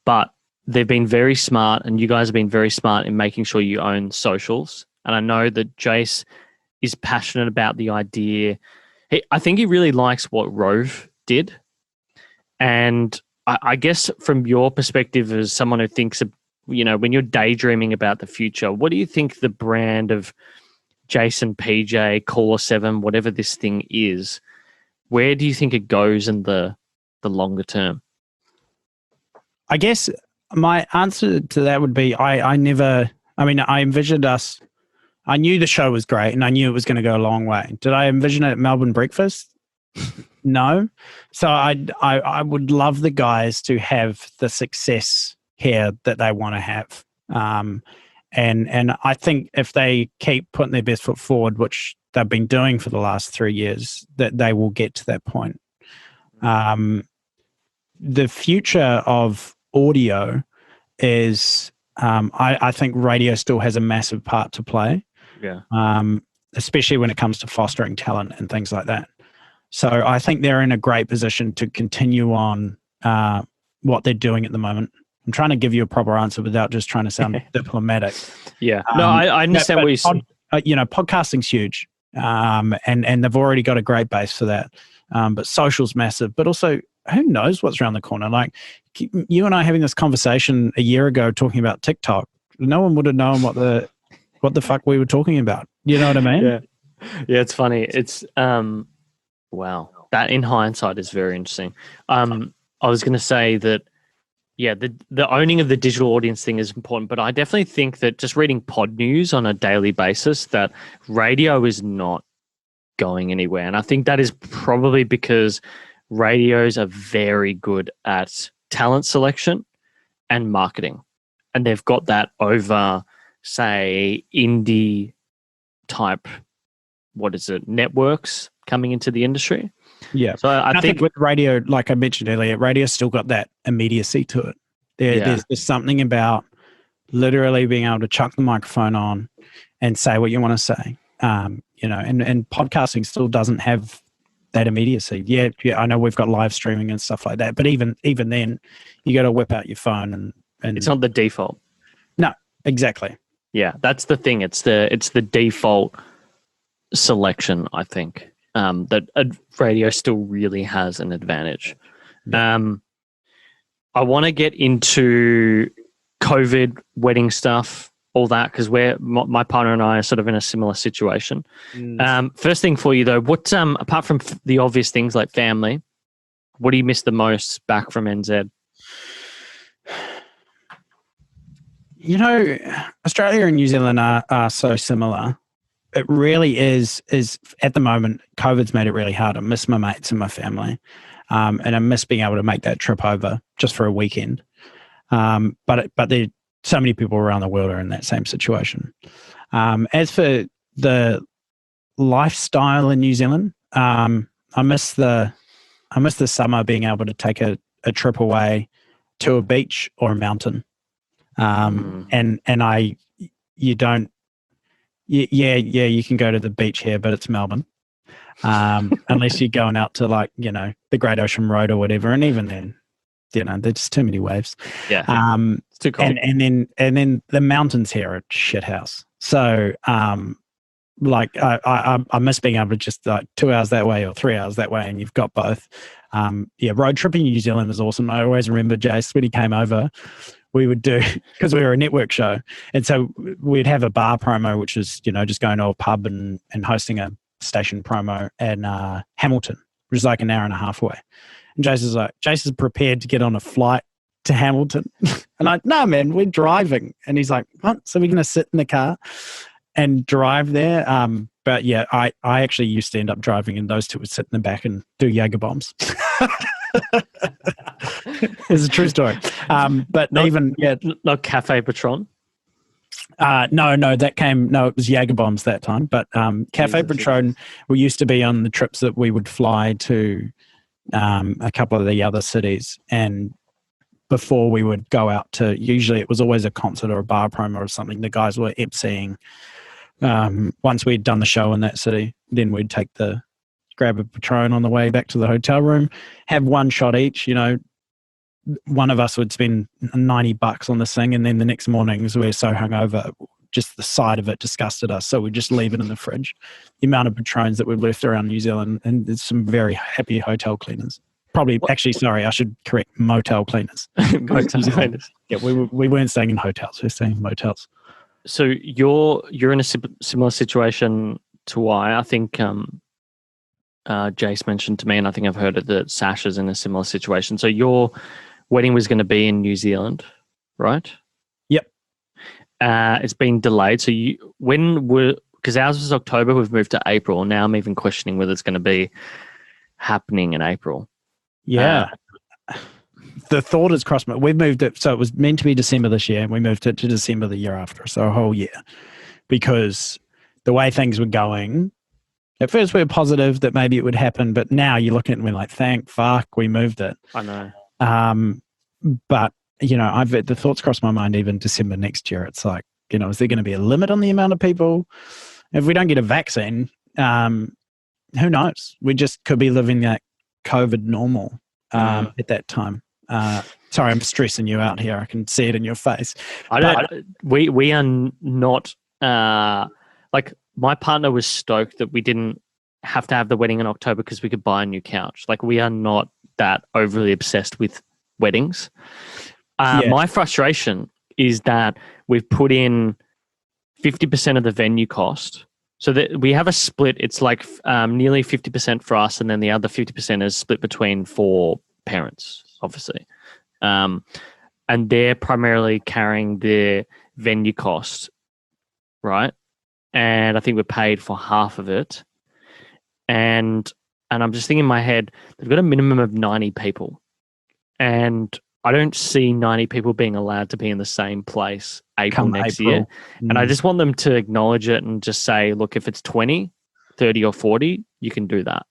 but they've been very smart, and you guys have been very smart in making sure you own socials. And I know that Jase is passionate about the idea. I think he really likes what Rove did. And I guess from your perspective as someone who thinks, when you're daydreaming about the future, what do you think the brand of Jase and PJ, Caller 7, whatever this thing is, where do you think it goes in the longer term? I guess my answer to that would be I envisioned us. I knew the show was great, and I knew it was going to go a long way. Did I envision it at Melbourne Breakfast? No. So I would love the guys to have the success here that they want to have. And I think if they keep putting their best foot forward, which they've been doing for the last 3 years, that they will get to that point. The future of audio is, I think radio still has a massive part to play. Yeah. Especially when it comes to fostering talent and things like that. So I think they're in a great position to continue on what they're doing at the moment. I'm trying to give you a proper answer without just trying to sound diplomatic. Yeah. No, I understand what you're saying. Podcasting's huge, and they've already got a great base for that. But social's massive. But also, who knows what's around the corner? Like you and I having this conversation a year ago talking about TikTok, no one would have known what the fuck we were talking about. You know what I mean? Yeah. It's funny. It's wow. That in hindsight is very interesting. I was going to say that Yeah, the owning of the digital audience thing is important, but I definitely think that just reading pod news on a daily basis, that radio is not going anywhere. And I think that is probably because radios are very good at talent selection and marketing. And they've got that over, say, indie type, networks coming into the industry. Yeah. So I think with radio, like I mentioned earlier, radio's still got that immediacy to it. There's something about literally being able to chuck the microphone on and say what you want to say. And podcasting still doesn't have that immediacy. Yeah, I know we've got live streaming and stuff like that, but even then, you got to whip out your phone and it's not the default. No, exactly. Yeah, that's the thing. It's the default selection, I think, that radio still really has an advantage. Yeah. I want to get into COVID, wedding stuff, all that, because my partner and I are sort of in a similar situation. First thing for you though, what apart from the obvious things like family, what do you miss the most back from NZ? Australia and New Zealand are so similar. It really is at the moment, COVID's made it really hard. I miss my mates and my family. And I miss being able to make that trip over just for a weekend. But there so many people around the world are in that same situation. As for the lifestyle in New Zealand, I miss the summer being able to take a trip away to a beach or a mountain. You can go to the beach here, but it's Melbourne. Unless you're going out to the Great Ocean Road or whatever. And even then, there's just too many waves. Yeah. It's too cold. And then the mountains here are shit house. So, I miss being able to just 2 hours that way or 3 hours that way, and you've got both. Road tripping in New Zealand was awesome. I always remember Jase when he came over, we would do, because we were a network show. And so we'd have a bar promo, which is, just going to a pub and hosting a station promo in Hamilton, which is like an hour and a half away. And Jase is prepared to get on a flight to Hamilton. And no, man, we're driving. And he's like, what? So we're going to sit in the car and drive there? But yeah, I actually used to end up driving, and those two would sit in the back and do Jaeger bombs. It's a true story. But not Cafe Patron. It was Jaeger bombs that time. But Cafe Patron, we used to be on the trips that we would fly to a couple of the other cities, and before we would go out to, usually it was always a concert or a bar promo or something, the guys were emceeing. Once we'd done the show in that city, then we'd grab a Patron on the way back to the hotel room, have one shot each. One of us would spend $90 on this thing, and then the next morning, as we were so hungover, just the sight of it disgusted us. So we'd just leave it in the fridge. The amount of Patrons that we've left around New Zealand, and there's some very happy hotel cleaners. I should correct, motel cleaners. Motel cleaners. Yeah, we weren't staying in hotels. We were staying in motels. So you're in a similar situation to I think Jase mentioned to me, and I think I've heard it, that Sasha's in a similar situation. So your wedding was going to be in New Zealand, right? Yep. It's been delayed. So because ours was October, we've moved to April. Now I'm even questioning whether it's going to be happening in April. Yeah. The thought has crossed me. We've moved it. So it was meant to be December this year, and we moved it to December the year after. So a whole year, because the way things were going, at first we were positive that maybe it would happen, but now you look at it and we're like, thank fuck we moved it. I know. But the thoughts crossed my mind even December next year. It's like, is there going to be a limit on the amount of people? If we don't get a vaccine, who knows? We just could be living that COVID normal at that time. Sorry, I'm stressing you out here. I can see it in your face. We are not my partner was stoked that we didn't have to have the wedding in October because we could buy a new couch. We are not that overly obsessed with weddings. My frustration is that we've put in 50% of the venue cost. So that we have a split. It's nearly 50% for us, and then the other 50% is split between 4 parents, obviously. and they're primarily carrying their venue cost, right? And I think we're paid for half of it. And I'm just thinking in my head, they've got a minimum of 90 people. And I don't see 90 people being allowed to be in the same place April next year. And I just want them to acknowledge it and just say, look, if it's 20, 30 or 40, you can do that.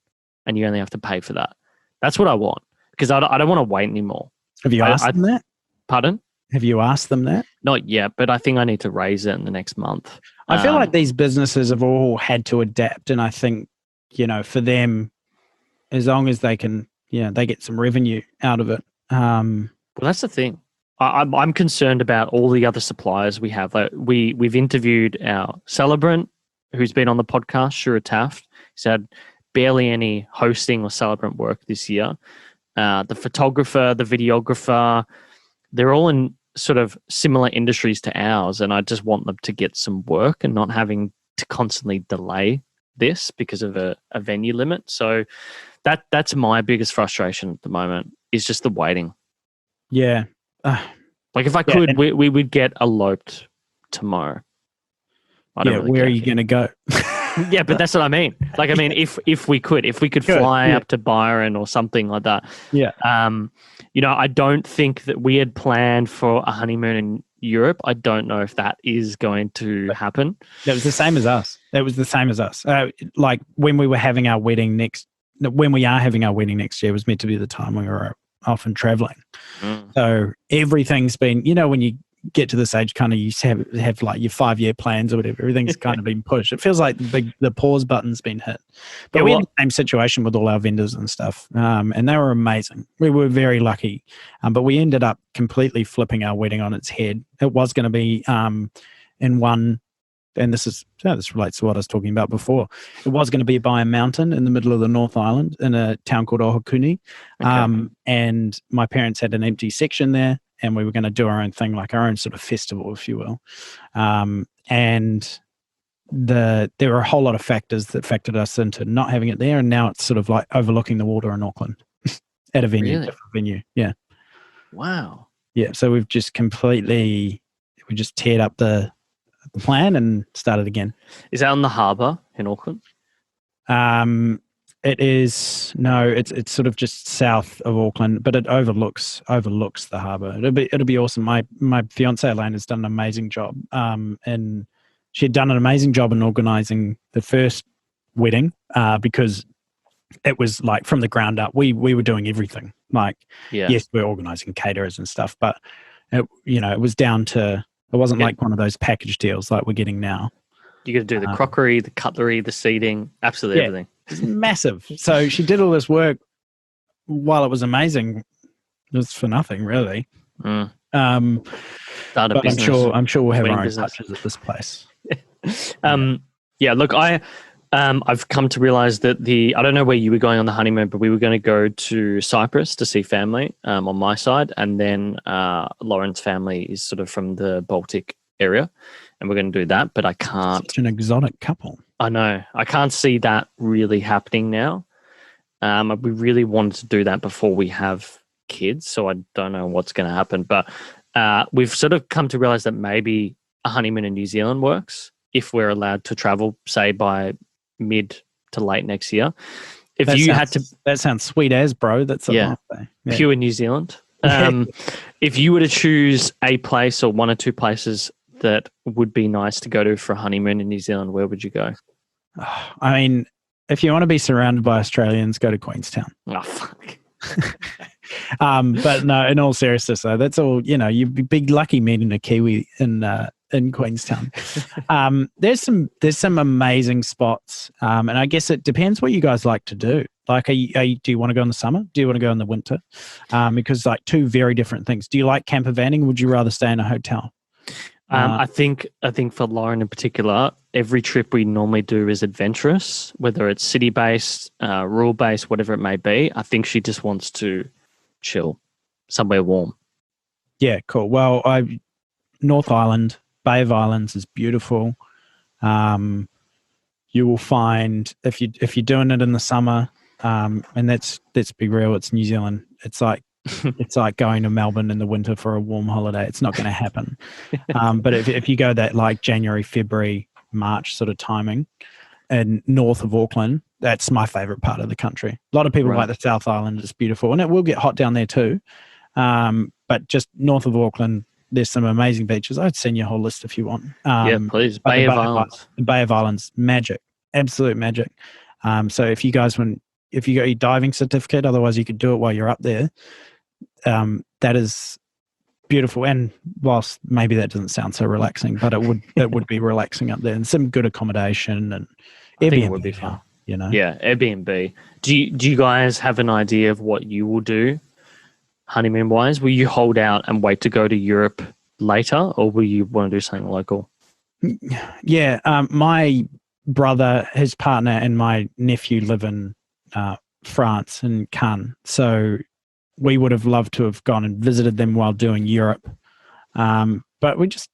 And you only have to pay for that. That's what I want, because I don't want to wait anymore. Have you asked them that? Pardon? Have you asked them that? Not yet, but I think I need to raise it in the next month. I feel like these businesses have all had to adapt. And I think, for them, as long as they can, they get some revenue out of it. Well, that's the thing. I'm concerned about all the other suppliers we have. Like we've interviewed our celebrant who's been on the podcast, Shura Taft. He's had barely any hosting or celebrant work this year. The photographer, the videographer, they're all in sort of similar industries to ours, and I just want them to get some work and not having to constantly delay this because of a venue limit. So that's my biggest frustration at the moment, is just the waiting. Yeah. Like if I could, we would get eloped tomorrow. Where are you going to go? Yeah, but that's what I mean. Like, I mean, if we could fly up to Byron or something like that. Yeah. I don't think that we had planned for a honeymoon in Europe. I don't know if that is going to happen. That was the same as us. Like when we were having our wedding when we are having our wedding next year, was meant to be the time we were off and traveling. So everything's been, when you get to this age, kind of you have like your 5-year plans or whatever, everything's kind of been pushed. It feels like the pause button's been hit. But we had the same situation with all our vendors and stuff, and they were amazing. We were very lucky, but we ended up completely flipping our wedding on its head. It was going to be in one, and this relates to what I was talking about before. It was going to be by a mountain in the middle of the North Island in a town called Ohakuni. Okay. And my parents had an empty section there, and we were going to do our own thing, like our own sort of festival, if you will. And there were a whole lot of factors that factored us into not having it there. And now it's sort of like overlooking the water in Auckland at a venue, really? Different venue. Yeah. Wow. Yeah. So we just teared up the plan and started again. Is that on the harbour in Auckland? It is it's sort of just south of Auckland, but it overlooks the harbour. It'll be awesome. My fiance Elaine has done an amazing job, and she had done an amazing job in organising the first wedding, because it was like from the ground up. We were doing everything. Like, yes, we're organising caterers and stuff, but it was down to. It wasn't like one of those package deals like we're getting now. You got to do the crockery, the cutlery, the seating, absolutely everything. It's massive. So she did all this work. While it was amazing, it was for nothing, really. But I'm sure we'll have our own touches at this place. Look, I've come to realize that I don't know where you were going on the honeymoon, but we were going to go to Cyprus to see family on my side, and then Lauren's family is sort of from the Baltic area, and we're going to do that. But I can't. Such an exotic couple. I know. I can't see that really happening now. We really wanted to do that before we have kids, so I don't know what's going to happen. But we've sort of come to realize that maybe a honeymoon in New Zealand works if we're allowed to travel, say, by mid to late next year. That sounds sweet as, bro. That's pure New Zealand. If you were to choose a place or one or two places that would be nice to go to for a honeymoon in New Zealand, where would you go? I mean, if you want to be surrounded by Australians, go to Queenstown. Oh, fuck. But no, in all seriousness, though, that's all. You'd be lucky meeting a Kiwi in Queenstown. There's some amazing spots, and I guess it depends what you guys like to do. Like, do you want to go in the summer? Do you want to go in the winter? Because like two very different things. Do you like camper vanning? Or would you rather stay in a hotel? I think for Lauren in particular, every trip we normally do is adventurous, whether it's city-based, rural-based, whatever it may be. I think she just wants to chill somewhere warm. Yeah, cool. Well, North Island, Bay of Islands is beautiful. You will find if you're doing it in the summer, and let's be real, it's New Zealand. It's like It's like going to Melbourne in the winter for a warm holiday. It's not going to happen. But if you go that like January, February, March sort of timing, and north of Auckland, that's my favorite part of the country. A lot of people like the South Island. It's beautiful, and it will get hot down there too. But just north of Auckland, there's some amazing beaches. I'd send you a whole list if you want. Yeah, please. Bay of Islands. The Bay of Islands, magic, absolute magic. So if you got your diving certificate, otherwise you could do it while you're up there. That is beautiful. And whilst maybe that doesn't sound so relaxing, but it would be relaxing up there, and some good accommodation, and I think it would be fun. You know? Yeah, Airbnb. Do you guys have an idea of what you will do honeymoon wise? Will you hold out and wait to go to Europe later, or will you want to do something local? Yeah, my brother, his partner, and my nephew live in France, in Cannes. So we would have loved to have gone and visited them while doing Europe, but we just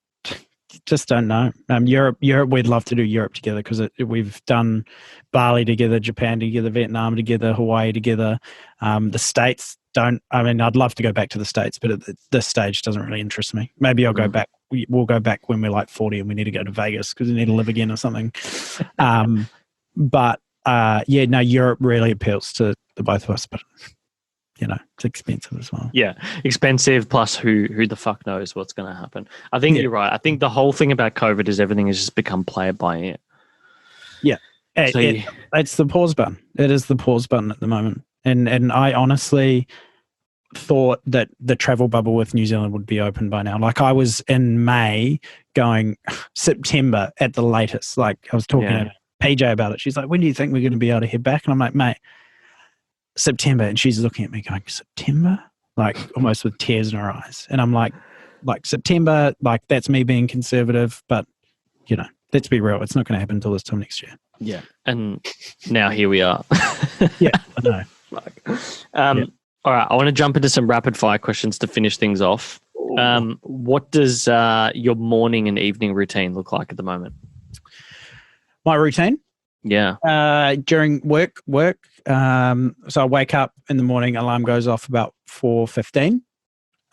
don't know. Europe, we'd love to do Europe together, because we've done Bali together, Japan together, Vietnam together, Hawaii together. The States don't. I mean, I'd love to go back to the States, but at this stage doesn't really interest me. Maybe I'll go back. We'll go back when we're like 40 and we need to go to Vegas because we need to live again or something. But Europe really appeals to the both of us, but it's expensive as well. Yeah, expensive, plus who the fuck knows what's going to happen. I think you're right. I think the whole thing about COVID is everything has just become play it by ear. Yeah. It's the pause button. It is the pause button at the moment. And I honestly thought that the travel bubble with New Zealand would be open by now. Like, I was in May going September at the latest. Like, I was talking to PJ about it. She's like, when do you think we're going to be able to head back? And I'm like, mate, September. And she's looking at me going, September? Like, almost with tears in her eyes. And I'm like September, like, that's me being conservative, but let's be real, it's not going to happen until this time next year. Yeah. And now here we are. Yeah, I know. All right, I want to jump into some rapid fire questions to finish things off. What does your morning and evening routine look like at the moment? My routine? Yeah. During work. So I wake up in the morning, alarm goes off about 4:15.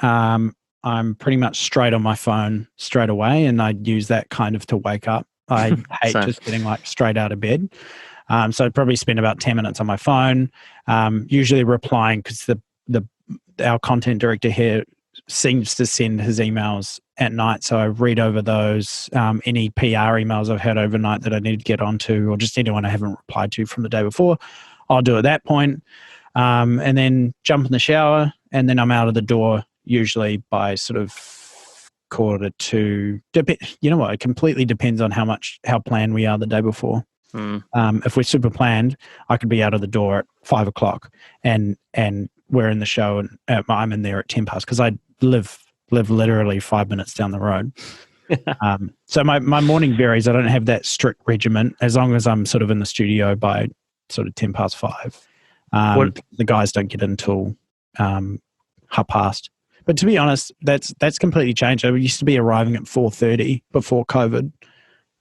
I'm pretty much straight on my phone straight away, and I use that kind of to wake up. I hate just getting like straight out of bed. So I'd probably spend about 10 minutes on my phone, usually replying, because our content director here seems to send his emails at night. So I read over those, any PR emails I've had overnight that I need to get onto, or just anyone I haven't replied to from the day before, I'll do at that point. And then jump in the shower, and then I'm out of the door usually by sort of 1:45. You know what? It completely depends on how planned we are the day before. If we're super planned, I could be out of the door at 5:00, and we're in the show, and I'm in there at 10 past, because I live literally 5 minutes down the road. So my morning varies. I don't have that strict regiment, as long as I'm sort of in the studio by sort of 10 past 5. The guys don't get in until 5:30. But to be honest, that's completely changed. I used to be arriving at 4:30 before COVID.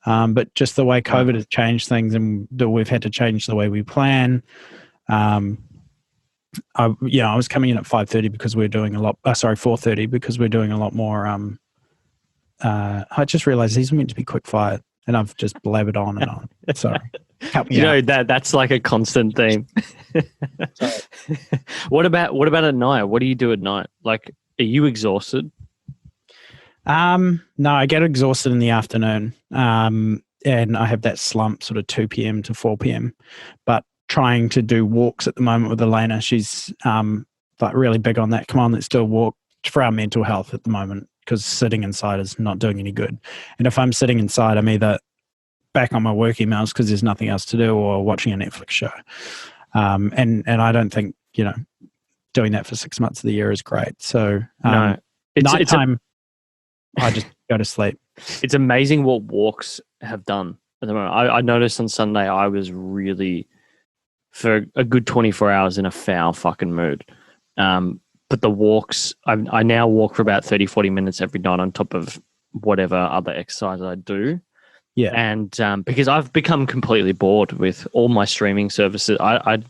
But just the way COVID has changed things, and we've had to change the way we plan. I was coming in at 5:30 because we're doing 4:30 because we're doing a lot more. I just realized these are meant to be quick fire, and I've just blabbered on and on. Sorry. That's like a constant theme. What about at night? What do you do at night? Like, are you exhausted? No, I get exhausted in the afternoon, and I have that slump sort of 2 p.m. to 4 p.m. But trying to do walks at the moment with Elena. She's like really big on that. Come on, let's do a walk for our mental health at the moment, because sitting inside is not doing any good. And if I'm sitting inside, I'm either back on my work emails because there's nothing else to do, or watching a Netflix show. And I don't think doing that for 6 months of the year is great. So nighttime, I just go to sleep. It's amazing what walks have done at the moment. I noticed on Sunday I was really, for a good 24 hours, in a foul fucking mood. But the walks, I now walk for about 30, 40 minutes every night on top of whatever other exercise I do. Yeah. And because I've become completely bored with all my streaming services, I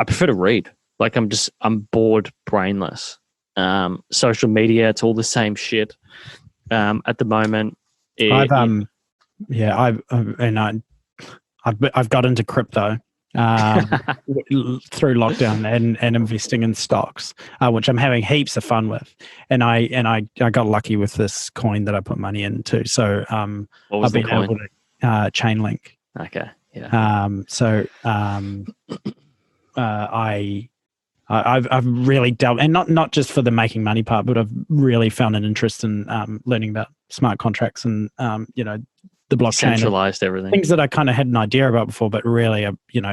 prefer to read. Like I'm bored, brainless. Social media, it's all the same shit. At the moment, I've got into crypto through lockdown and investing in stocks, which I'm having heaps of fun with. And I got lucky with this coin that I put money into. So what was I've been the coin? able to Chainlink. Okay, yeah. I've really delved, and not just for the making money part, but I've really found an interest in learning about smart contracts and the blockchain, Centralized everything, things that I kind of had an idea about before, but really,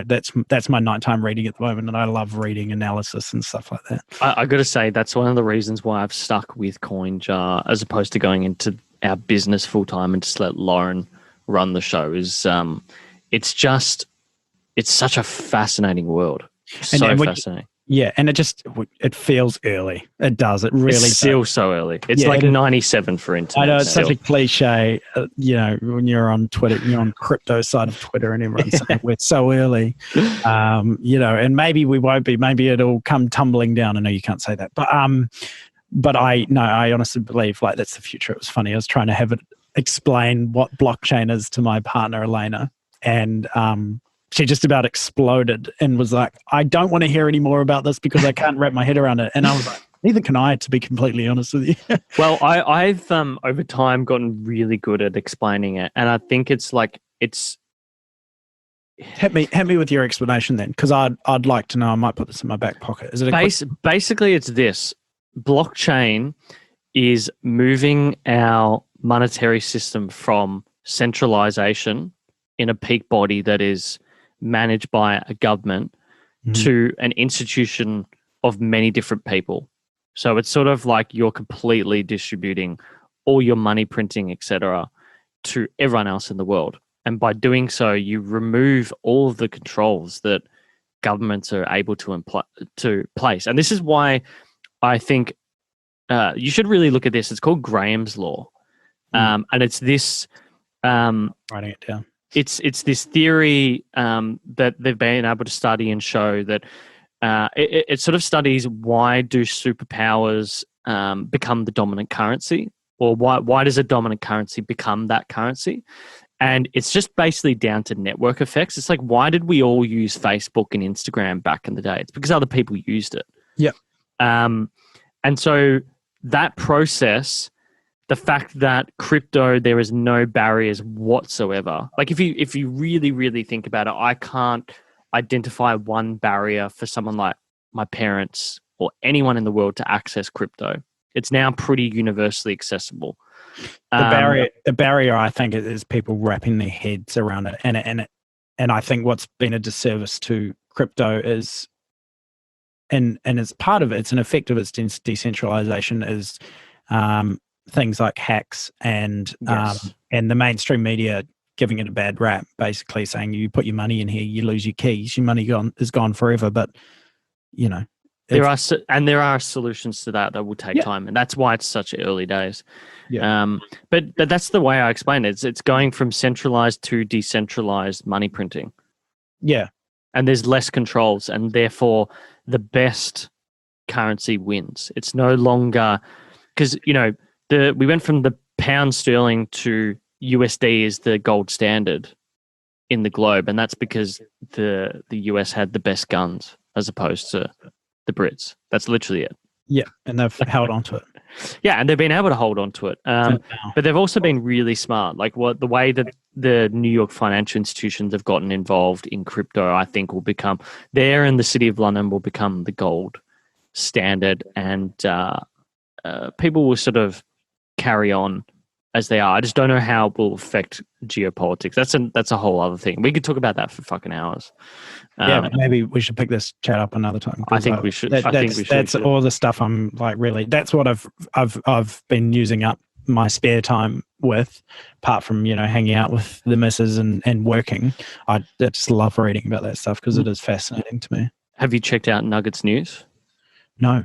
that's my nighttime reading at the moment, and I love reading analysis and stuff like that. I got to say that's one of the reasons why I've stuck with CoinJar as opposed to going into our business full time and just let Lauren run the show. Is it's such a fascinating world, fascinating. Yeah, and it feels early. It does. It really it's still does. so early. It's 97 for internet. I know it's still. such a cliche. When you're on Twitter, you're on crypto side of Twitter, and everyone's saying we're so early. And maybe we won't be. Maybe it'll come tumbling down. I know you can't say that, but I honestly believe like that's the future. It was funny. I was trying to have it explain what blockchain is to my partner Elena, and she just about exploded and was like, I don't want to hear any more about this because I can't wrap my head around it. And I was like, neither can I, to be completely honest with you. Well, I've over time gotten really good at explaining it. And I think it's hit me with your explanation then, because I'd like to know. I might put this in my back pocket. Is it basically it's this. Blockchain is moving our monetary system from centralization in a peak body that is managed by a government to an institution of many different people. So it's sort of like you're completely distributing all your money printing, etc., to everyone else in the world. And by doing so, you remove all of the controls that governments are able to place. And this is why I think you should really look at this. It's called Graham's Law. And it's this... writing it down. It's this theory that they've been able to study and show that it sort of studies why do superpowers become the dominant currency, or why does a dominant currency become that currency? And it's just basically down to network effects. It's like, why did we all use Facebook and Instagram back in the day? It's because other people used it. Yeah. And so that process... The fact that crypto, there is no barriers whatsoever. Like if you really, really think about it, I can't identify one barrier for someone like my parents or anyone in the world to access crypto. It's now pretty universally accessible. The barrier, I think, is people wrapping their heads around it, and I think what's been a disservice to crypto is, and as part of it, it's an effect of its decentralization is. Things like hacks and the mainstream media giving it a bad rap, basically saying you put your money in here, you lose your keys, your money is gone forever. But there are solutions to that will take time, and that's why it's such early days. Yeah. But that's the way I explain it. It's going from centralized to decentralized money printing. Yeah, and there's less controls, and therefore the best currency wins. It's no longer because we went from the pound sterling to USD as the gold standard in the globe, and that's because the US had the best guns as opposed to the Brits. That's literally it. Yeah, and they've held on to it. Yeah, and they've been able to hold on to it. But they've also been really smart. Like the way that the New York financial institutions have gotten involved in crypto, I think will become there, in the City of London will become the gold standard, and people will sort of carry on as they are. I just don't know how it will affect geopolitics. That's a whole other thing. We could talk about that for fucking hours. Maybe we should pick this chat up another time. I think we should. That's all the stuff I'm like really. That's what I've been using up my spare time with, apart from hanging out with the missus and working. I just love reading about that stuff because it is fascinating to me. Have you checked out Nuggets News? No.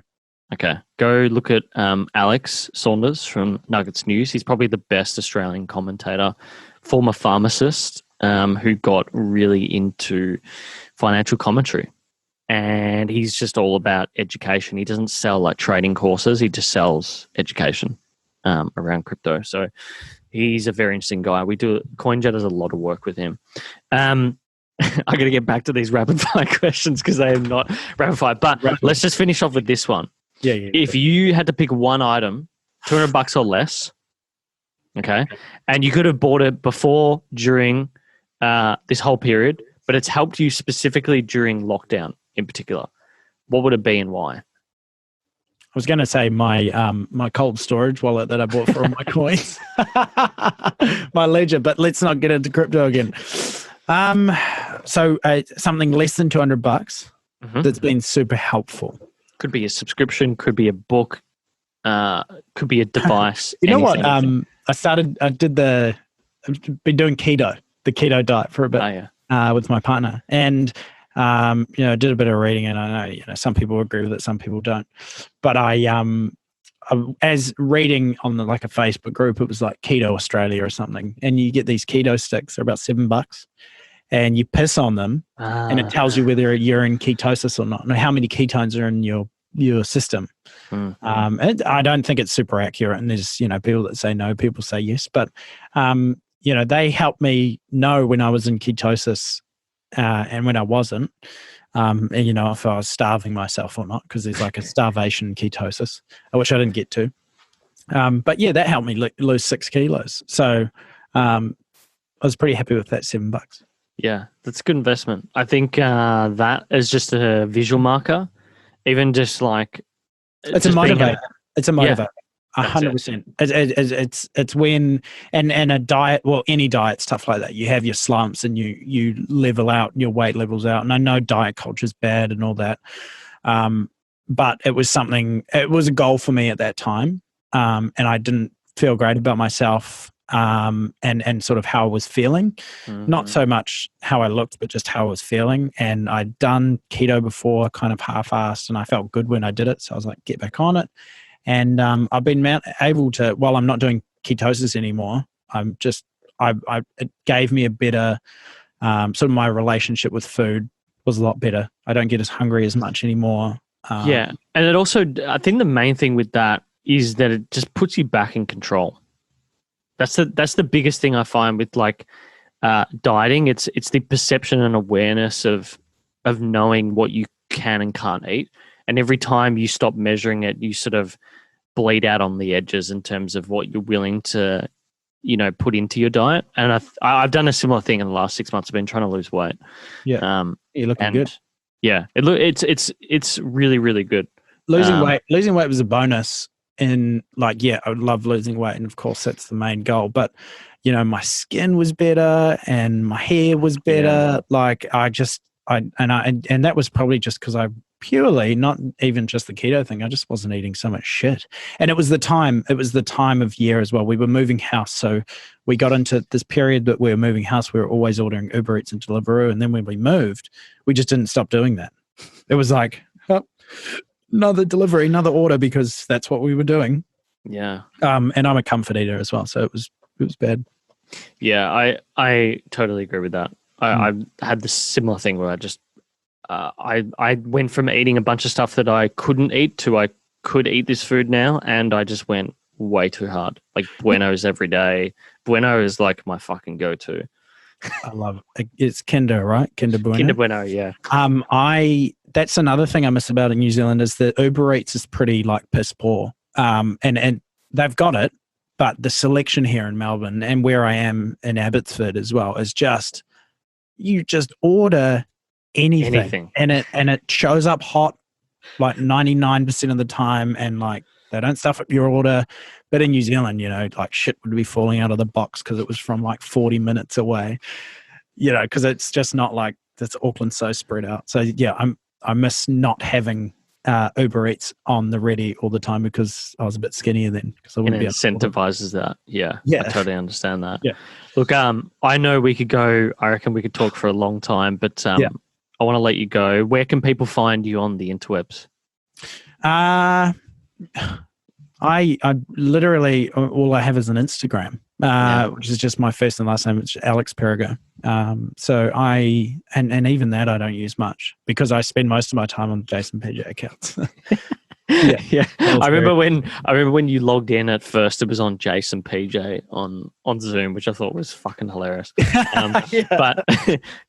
Okay, go look at Alex Saunders from Nuggets News. He's probably the best Australian commentator, former pharmacist who got really into financial commentary. and he's just all about education. He doesn't sell like trading courses. He just sells education around crypto. So he's a very interesting guy. CoinJet does a lot of work with him. I got to get back to these rapid fire questions because they are not rapid fire. But let's just finish off with this one. Yeah. If you had to pick one item, $200 or less, okay, and you could have bought it before, during this whole period, but it's helped you specifically during lockdown in particular, what would it be and why? I was going to say my cold storage wallet that I bought for all my coins, my ledger, but let's not get into crypto again. So something less than $200 that's been super helpful. Could be a subscription, could be a book, could be a device. You know what? I've been doing the keto diet for a bit with my partner, and I did a bit of reading, and I know some people agree with it, some people don't. But I as reading on like a Facebook group, it was like Keto Australia or something, and you get these keto sticks. They're about $7, and you piss on them, and it tells you whether you're in ketosis or not, and how many ketones are in your system. And I don't think it's super accurate, and there's people that say no, people say yes, but they helped me know when I was in ketosis and when I wasn't, and if I was starving myself or not, because there's like a starvation ketosis, which I didn't get to. But yeah, that helped me lose 6 kilos. So I was pretty happy with that $7. Yeah, that's a good investment. I think that is just a visual marker, even just like it's a motivator. It's a motivator. 100%. It's when and a diet, well, any diet, stuff like that, you have your slumps and you level out, your weight levels out. And I know diet culture is bad and all that, but it was a goal for me at that time, and I didn't feel great about myself, and sort of how I was feeling, not so much how I looked, but just how I was feeling. And I'd done keto before, kind of half-assed, and I felt good when I did it. So I was like, get back on it. And I've been able to, while I'm not doing ketosis anymore, it gave me a better, sort of my relationship with food was a lot better. I don't get as hungry as much anymore. And it also, I think the main thing with that is that it just puts you back in control. That's the biggest thing I find with like dieting. It's the perception and awareness of knowing what you can and can't eat. And every time you stop measuring it, you sort of bleed out on the edges in terms of what you're willing to, put into your diet. And I've done a similar thing in the last 6 months. I've been trying to lose weight. Yeah, you're looking good. Yeah, it's really, really good. Losing weight was a bonus. And like, yeah, I would love losing weight, and of course that's the main goal. But my skin was better and my hair was better. Yeah. Like and that was probably just because I purely, not even just the keto thing, I just wasn't eating so much shit. And it was the time of year as well. We were moving house, so we got into this period that we were moving house. We were always ordering Uber Eats and Deliveroo, and then when we moved, we just didn't stop doing that. It was like, another delivery, another order, because that's what we were doing. Yeah. And I'm a comfort eater as well, so it was bad. Yeah, I totally agree with that. I had this similar thing where I just I went from eating a bunch of stuff that I couldn't eat to I could eat this food now, and I just went way too hard. Like Bueno's every day. Bueno is like my fucking go-to. I love it. It's Kinder, right? Kinder Bueno. Kinder Bueno, yeah. That's another thing I miss about in New Zealand is that Uber Eats is pretty like piss poor. And they've got it, but the selection here in Melbourne and where I am in Abbotsford as well is just, you just order anything. And it shows up hot like 99% of the time, and like they don't stuff up your order. But in New Zealand, like shit would be falling out of the box because it was from like 40 minutes away, because it's just not like that's Auckland so spread out. So yeah, I miss not having Uber Eats on the ready all the time because I was a bit skinnier then. Because I wouldn't be incentivizes that. Yeah, I totally understand that. Yeah. Look, I know we could go. I reckon we could talk for a long time, but I want to let you go. Where can people find you on the interwebs? I literally all I have is an Instagram, which is just my first and last name. It's Alex Perigo. So and even that I don't use much because I spend most of my time on Jase PJ accounts. Yeah. I remember when you logged in at first, it was on Jase PJ on Zoom, which I thought was fucking hilarious. But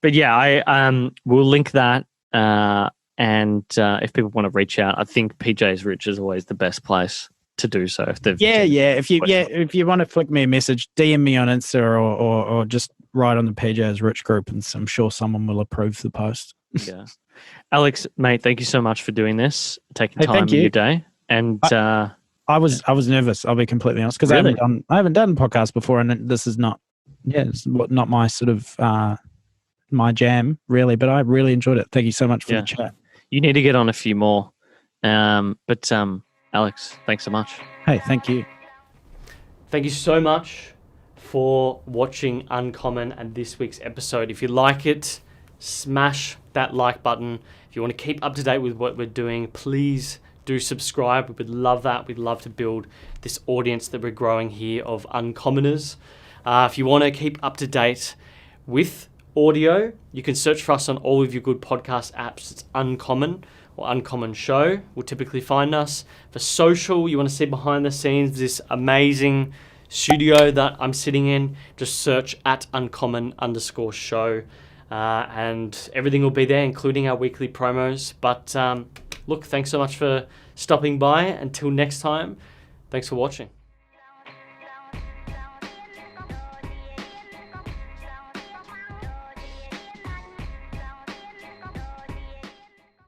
yeah, I we'll link that. And if people want to reach out, I think PJ's Rich is always the best place to do so. If you want to flick me a message, DM me on Insta or just write on the PJ's Rich group, and I'm sure someone will approve the post. Yeah. Alex, mate, thank you so much for doing this, taking time in your day. And I was nervous, I'll be completely honest, because really? I haven't done podcasts before, and this is not my sort of my jam really, but I really enjoyed it. Thank you so much for the chat. You need to get on a few more. But Alex, thanks so much. Hey, thank you. Thank you so much for watching Uncommon and this week's episode. If you like it, smash that like button. If you want to keep up to date with what we're doing, please do subscribe. We would love that. We'd love to build this audience that we're growing here of Uncommoners. If you want to keep up to date with audio, you can search for us on all of your good podcast apps. It's Uncommon or Uncommon Show will typically find us. For social, you want to see behind the scenes this amazing studio that I'm sitting in, just search at Uncommon_show. And everything will be there, including our weekly promos. But look, thanks so much for stopping by. Until next time, thanks for watching.